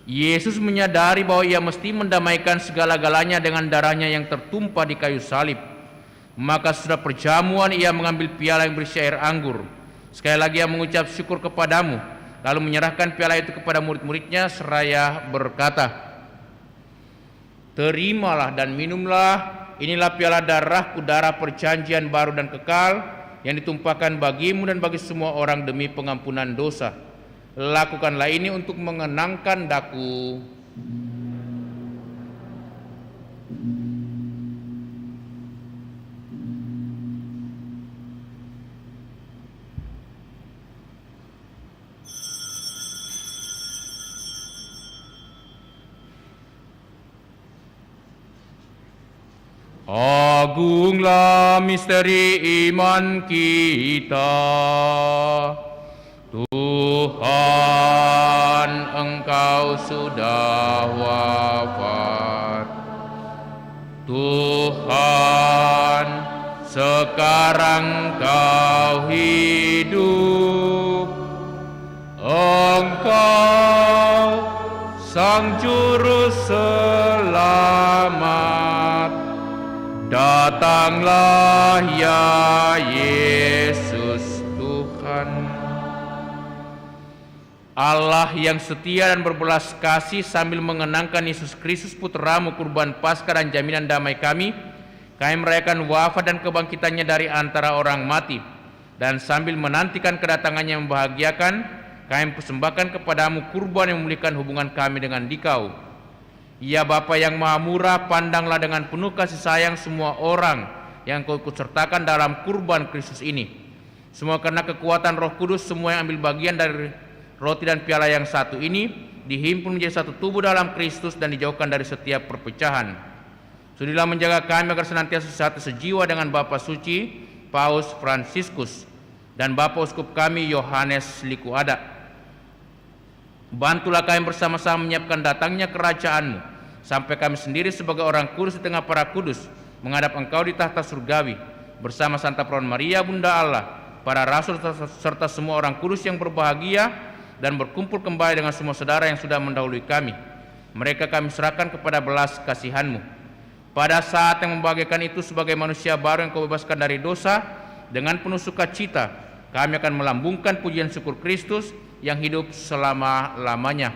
Yesus menyadari bahwa Ia mesti mendamaikan segala-galanya dengan darahnya yang tertumpah di kayu salib. Maka sesudah perjamuan Ia mengambil piala yang berisi air anggur. Sekali lagi Ia mengucap syukur kepadamu, lalu menyerahkan piala itu kepada murid-muridnya seraya berkata, "Terimalah dan minumlah, inilah piala darahku, darah perjanjian baru dan kekal, yang ditumpahkan bagimu dan bagi semua orang demi pengampunan dosa. Lakukanlah ini untuk mengenangkan daku." Agunglah misteri iman kita. Tuhan, Engkau sudah wafat. Tuhan, sekarang Engkau hidup. Engkau Sang Juru Selamat. Datanglah ya Yesus Tuhan. Allah yang setia dan berbelas kasih sambil mengenangkan Yesus Kristus Putra-Mu kurban Paskah dan jaminan damai kami merayakan wafat dan kebangkitannya dari antara orang mati, dan sambil menantikan kedatangannya yang membahagiakan, kami persembahkan kepadamu kurban yang memulihkan hubungan kami dengan Dikau. Ya Bapa yang Maha Murah, pandanglah dengan penuh kasih sayang semua orang yang Kau ikut sertakan dalam kurban Kristus ini. Semua karena kekuatan Roh Kudus, semua yang ambil bagian dari roti dan piala yang satu ini dihimpun menjadi satu tubuh dalam Kristus dan dijauhkan dari setiap perpecahan. Sudilah menjaga kami agar senantiasa satu sejiwa dengan Bapa Suci Paus Fransiskus dan Bapa Uskup kami Yohanes Likuada. Bantulah kami bersama-sama menyiapkan datangnya kerajaan-Mu, sampai kami sendiri sebagai orang kudus di tengah para kudus menghadap Engkau di tahta surgawi, bersama Santa Perawan Maria Bunda Allah, para rasul serta semua orang kudus yang berbahagia, dan berkumpul kembali dengan semua saudara yang sudah mendahului kami. Mereka kami serahkan kepada belas kasihan-Mu. Pada saat yang membahagiakan itu, sebagai manusia baru yang Kau bebaskan dari dosa, dengan penuh sukacita kami akan melambungkan pujian syukur Kristus yang hidup selama-lamanya.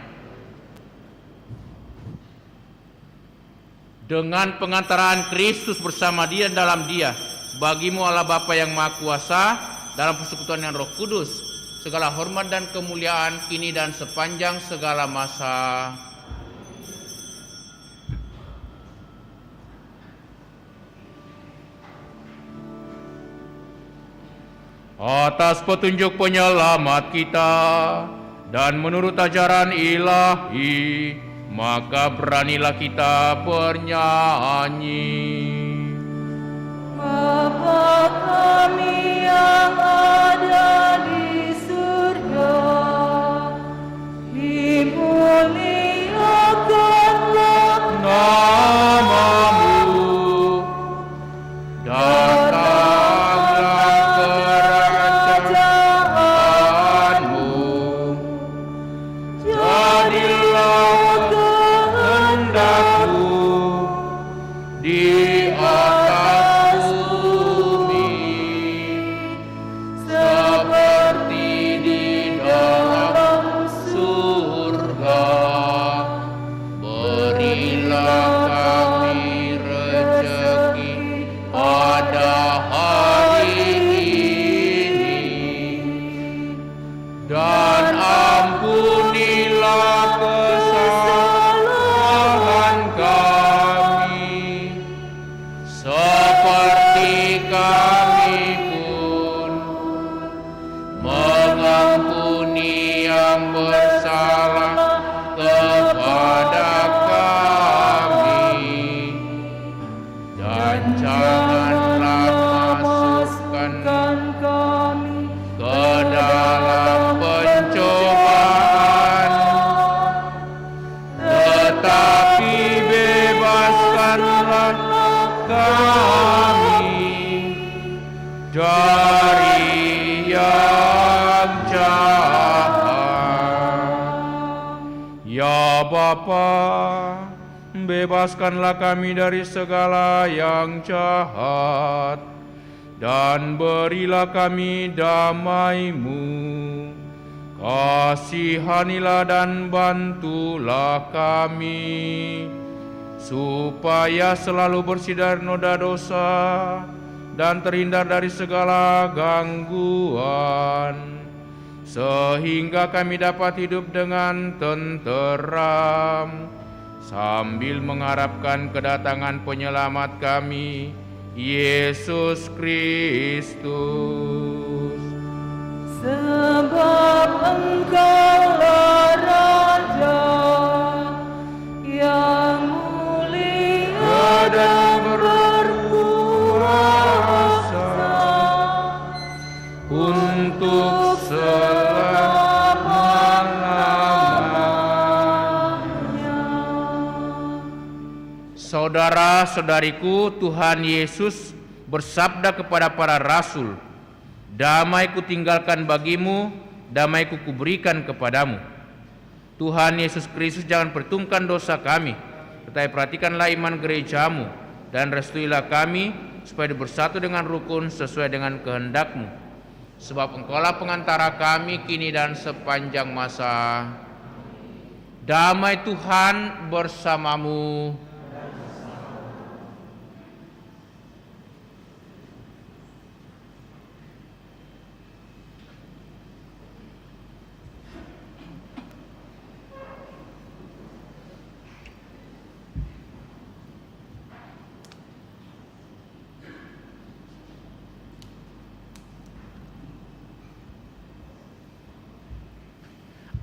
Dengan pengantaraan Kristus bersama Dia dalam Dia, bagimu Allah Bapa yang Maha Kuasa, dalam persekutuan yang Roh Kudus, segala hormat dan kemuliaan kini dan sepanjang segala masa. atas petunjuk penyelamat kita dan menurut ajaran ilahi, maka beranilah kita bernyanyi. Bapa kami yang ada di surga, dimuliakanlah Namamu, datanglah kerajaanmu, jadilah kehendakmu di atas bumi seperti di dalam surga. Berilah kami rezeki pada hari ini, dan ampunilah kesalahan kami, seperti kami pun mengampuni yang bersalah kepada kami, dan janganlah masukkan kami ke dalam pencobaan, tetapi bebaskanlah kami dari yang jahat. Ya Bapa, bebaskanlah kami dari segala yang jahat, dan berilah kami damai-Mu. Kasihanilah dan bantulah kami, supaya selalu bersih dari noda dosa dan terhindar dari segala gangguan, sehingga kami dapat hidup dengan tenteram sambil mengharapkan kedatangan penyelamat kami, Yesus Kristus. sebab Engkaulah Raja yang mulia dan berkuasa Untuk selama-lamanya. Saudara-saudariku, Tuhan Yesus bersabda kepada para rasul, "Damai kutinggalkan bagimu, damai kuberikan kepadamu." Tuhan Yesus Kristus jangan perhitungkan dosa kami, tetapi perhatikanlah iman gerejamu, dan restuilah kami supaya bersatu dengan rukun sesuai dengan kehendak-Mu. Sebab Engkaulah pengantara kami kini dan sepanjang masa. Damai Tuhan bersamamu.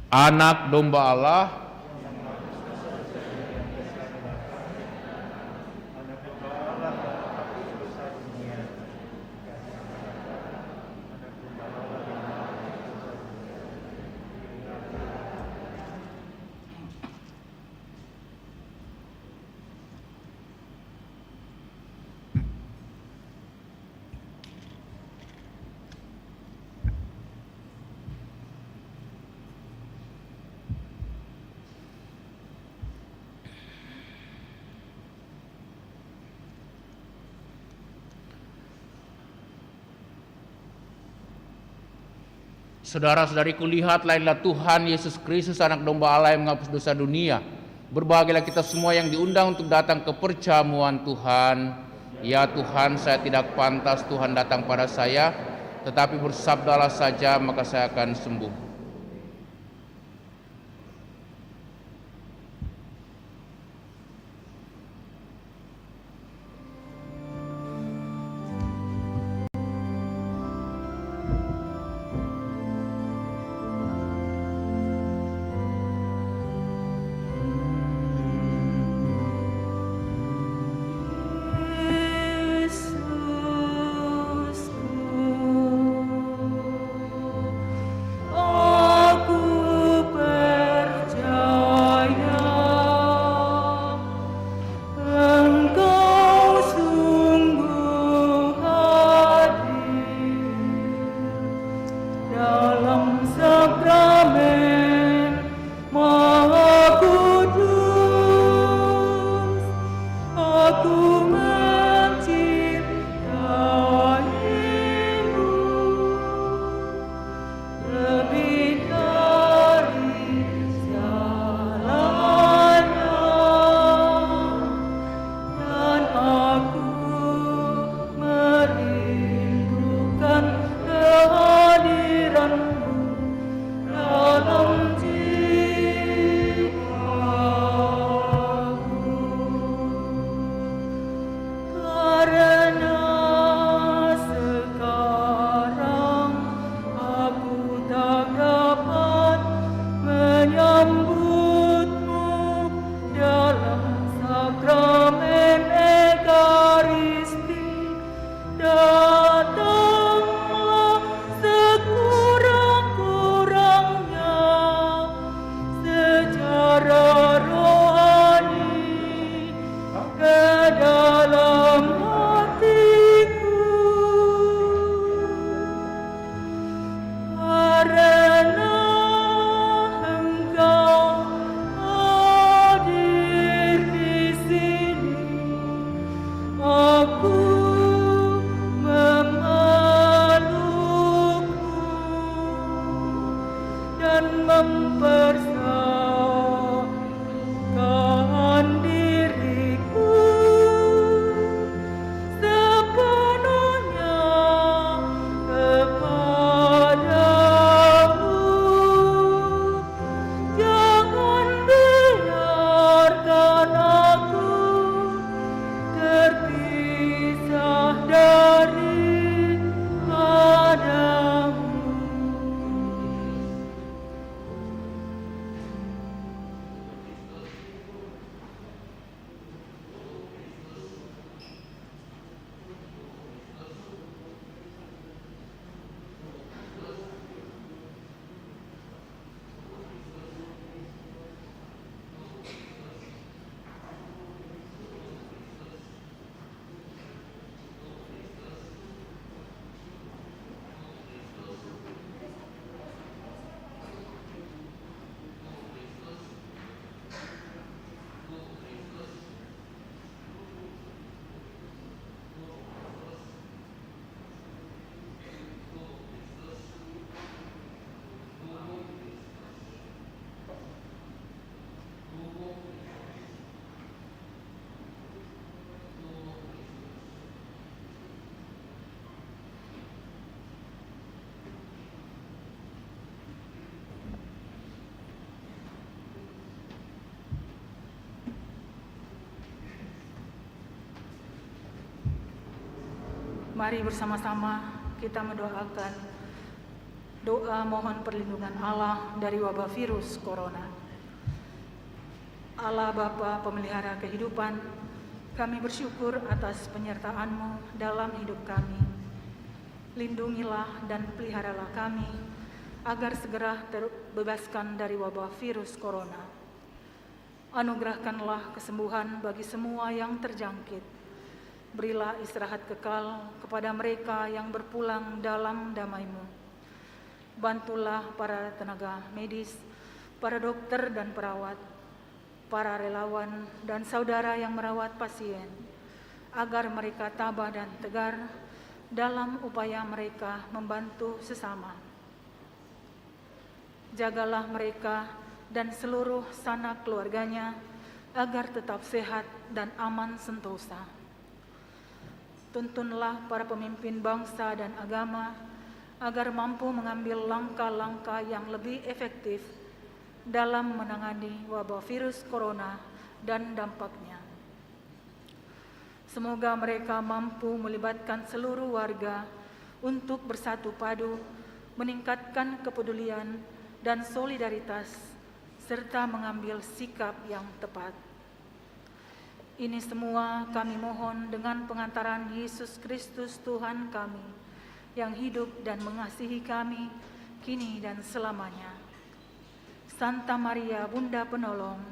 Anak domba Allah, saudara-saudariku, lihatlah inilah Tuhan Yesus Kristus, anak domba Allah yang menghapus dosa dunia. Berbahagialah kita semua yang diundang untuk datang ke perjamuan Tuhan. Ya Tuhan, saya tidak pantas Tuhan datang pada saya, tetapi bersabdalah saja maka saya akan sembuh. ke dalam hatiku, karena Engkau hadir di sini. Aku memelukmu dan mempersembahkan diriku sepenuhnya kepadamu. Jangan biarkan aku terpisah daripadamu. Mari bersama-sama kita mendoakan doa mohon perlindungan Allah dari wabah virus corona. Allah Bapa pemelihara kehidupan, kami bersyukur atas penyertaan-Mu dalam hidup kami. Lindungilah dan peliharalah kami agar segera terbebaskan dari wabah virus corona. Anugerahkanlah kesembuhan bagi semua yang terjangkit. Berilah istirahat kekal kepada mereka yang berpulang dalam damai-Mu. Bantulah para tenaga medis, para dokter dan perawat, para relawan dan saudara yang merawat pasien, agar mereka tabah dan tegar dalam upaya mereka membantu sesama. Jagalah mereka dan seluruh sanak keluarganya agar tetap sehat dan aman sentosa. Tuntunlah para pemimpin bangsa dan agama agar mampu mengambil langkah-langkah yang lebih efektif dalam menangani wabah virus corona dan dampaknya. Semoga mereka mampu melibatkan seluruh warga untuk bersatu padu, meningkatkan kepedulian dan solidaritas, serta mengambil sikap yang tepat. Ini semua kami mohon dengan pengantaran Yesus Kristus Tuhan kami, yang hidup dan mengasihi kami, kini dan selamanya. Santa Maria Bunda Penolong,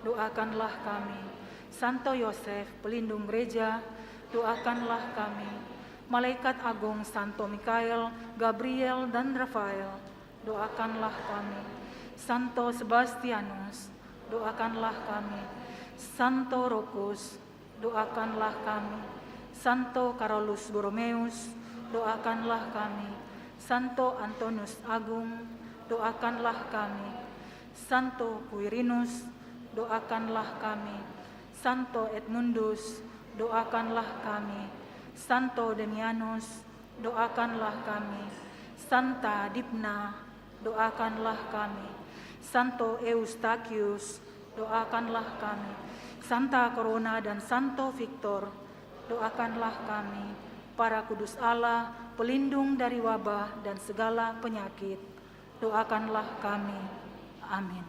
doakanlah kami. Santo Yosef, pelindung gereja, doakanlah kami. Malaikat agung Santo Mikael, Gabriel, dan Rafael, doakanlah kami. Santo Sebastianus, doakanlah kami. Santo Rokus, doakanlah kami. Santo Carolus Borromeus, doakanlah kami. Santo Antonius Agung, doakanlah kami. Santo Quirinus, doakanlah kami. Santo Edmundus, doakanlah kami. Santo Damianus, doakanlah kami. Santa Dipna, doakanlah kami. Santo Eustachius, doakanlah kami. Santa Corona dan Santo Victor, doakanlah kami. Para kudus Allah, pelindung dari wabah dan segala penyakit, doakanlah kami. Amin.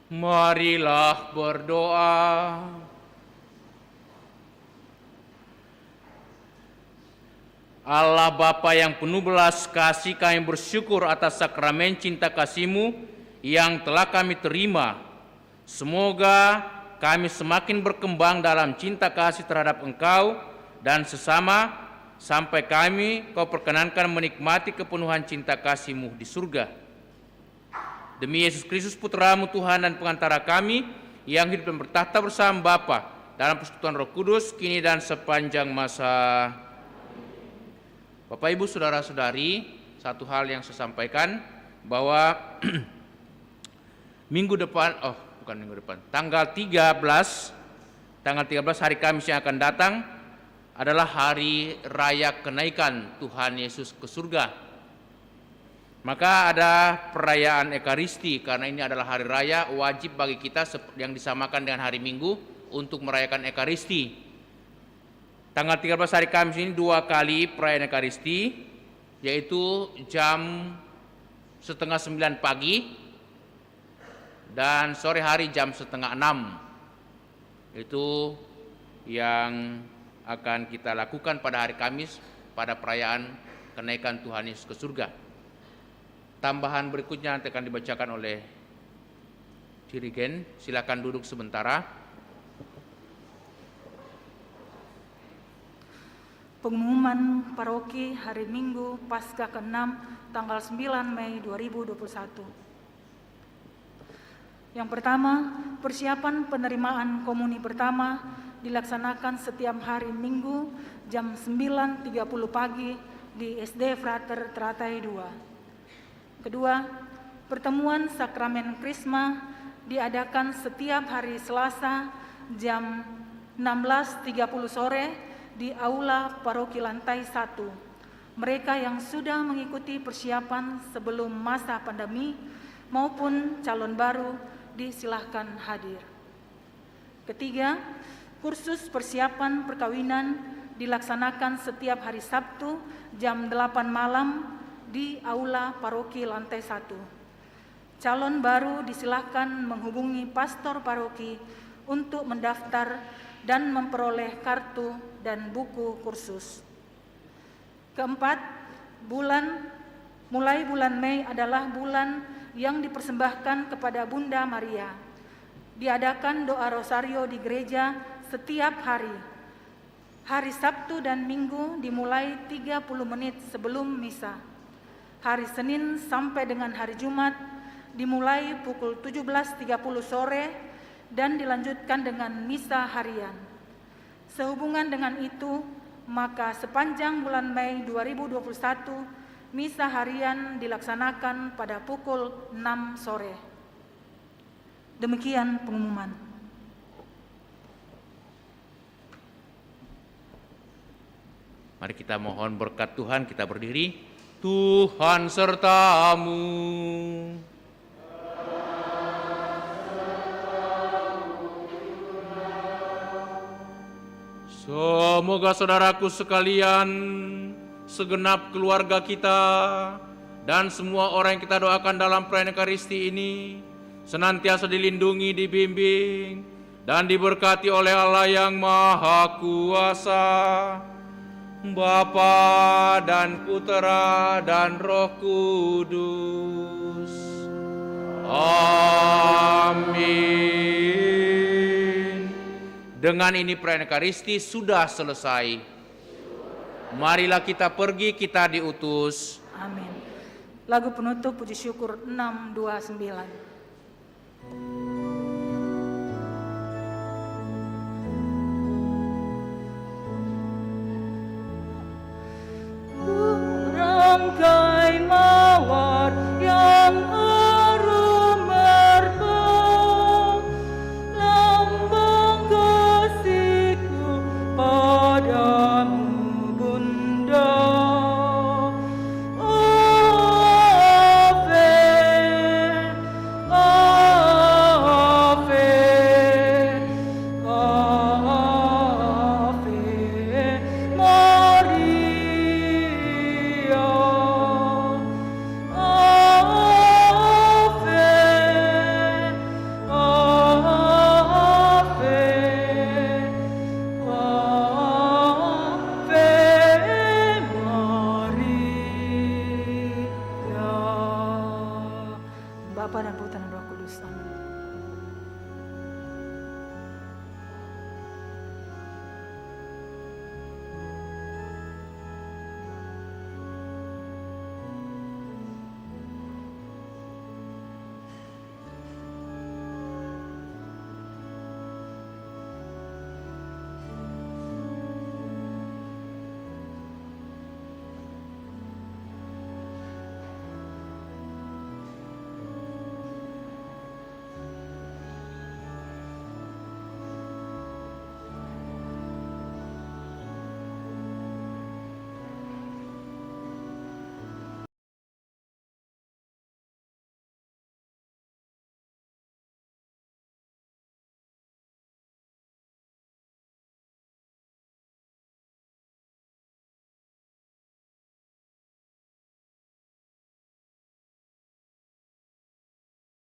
Marilah berdoa. Allah Bapa yang penuh belas kasih, kami bersyukur atas sakramen cinta kasih-Mu yang telah kami terima. Semoga kami semakin berkembang dalam cinta kasih terhadap Engkau dan sesama, sampai Kau perkenankan menikmati kepenuhan cinta kasih-Mu di surga. Demi Yesus Kristus Putra-Mu Tuhan dan pengantara kami, yang hidup dan bertahta bersama Bapa dalam persekutuan Roh Kudus, kini dan sepanjang masa. Bapak Ibu Saudara-saudari, satu hal yang saya sampaikan bahwa tanggal 13 hari Kamis yang akan datang adalah hari raya kenaikan Tuhan Yesus ke surga. Maka ada perayaan Ekaristi, karena ini adalah hari raya wajib bagi kita yang disamakan dengan hari Minggu untuk merayakan Ekaristi. Tanggal 13 hari Kamis ini 2 kali perayaan Ekaristi, yaitu jam 8:30 pagi dan sore hari jam 5:30. Itu yang akan kita lakukan pada hari Kamis pada perayaan kenaikan Tuhan Yesus ke surga. Tambahan berikutnya nanti akan dibacakan oleh dirigen. Silakan duduk sementara. Pengumuman paroki hari Minggu Paskah ke-6 tanggal 9 Mei 2021. Yang pertama, persiapan penerimaan komuni pertama dilaksanakan setiap hari Minggu jam 9.30 pagi di SD Frater Teratai 2. Kedua, pertemuan sakramen Krisma diadakan setiap hari Selasa jam 16.30 sore di Aula Paroki Lantai 1. Mereka yang sudah mengikuti persiapan sebelum masa pandemi maupun calon baru disilahkan hadir. Ketiga, kursus persiapan perkawinan dilaksanakan setiap hari Sabtu jam 8 malam di Aula Paroki Lantai 1. Calon baru disilahkan menghubungi pastor paroki untuk mendaftar dan memperoleh kartu dan buku kursus. Keempat, mulai bulan Mei adalah bulan yang dipersembahkan kepada Bunda Maria. Diadakan doa rosario di gereja setiap hari. Hari Sabtu dan Minggu dimulai 30 menit sebelum misa. Hari Senin sampai dengan hari Jumat dimulai pukul 17.30 sore dan dilanjutkan dengan misa harian. Sehubungan dengan itu, maka sepanjang bulan Mei 2021, misa harian dilaksanakan pada pukul 6 sore. Demikian pengumuman. Mari kita mohon berkat Tuhan, kita berdiri. Tuhan sertamu. Semoga saudaraku sekalian, segenap keluarga kita, dan semua orang yang kita doakan dalam perayaan Ekaristi ini senantiasa dilindungi, dibimbing, dan diberkati oleh Allah yang Maha Kuasa, Bapa dan Putera dan Roh Kudus. Amin. Dengan ini perayaan Ekaristi sudah selesai. Marilah kita pergi, kita diutus. Amin. Lagu penutup puji syukur 629. Rangkai mawar yang harum merbau, lambang kasihku padamu Bunda. Ave, Ave, Ave Maria. Bapa dan Putra dan Roh Kudus. Amin.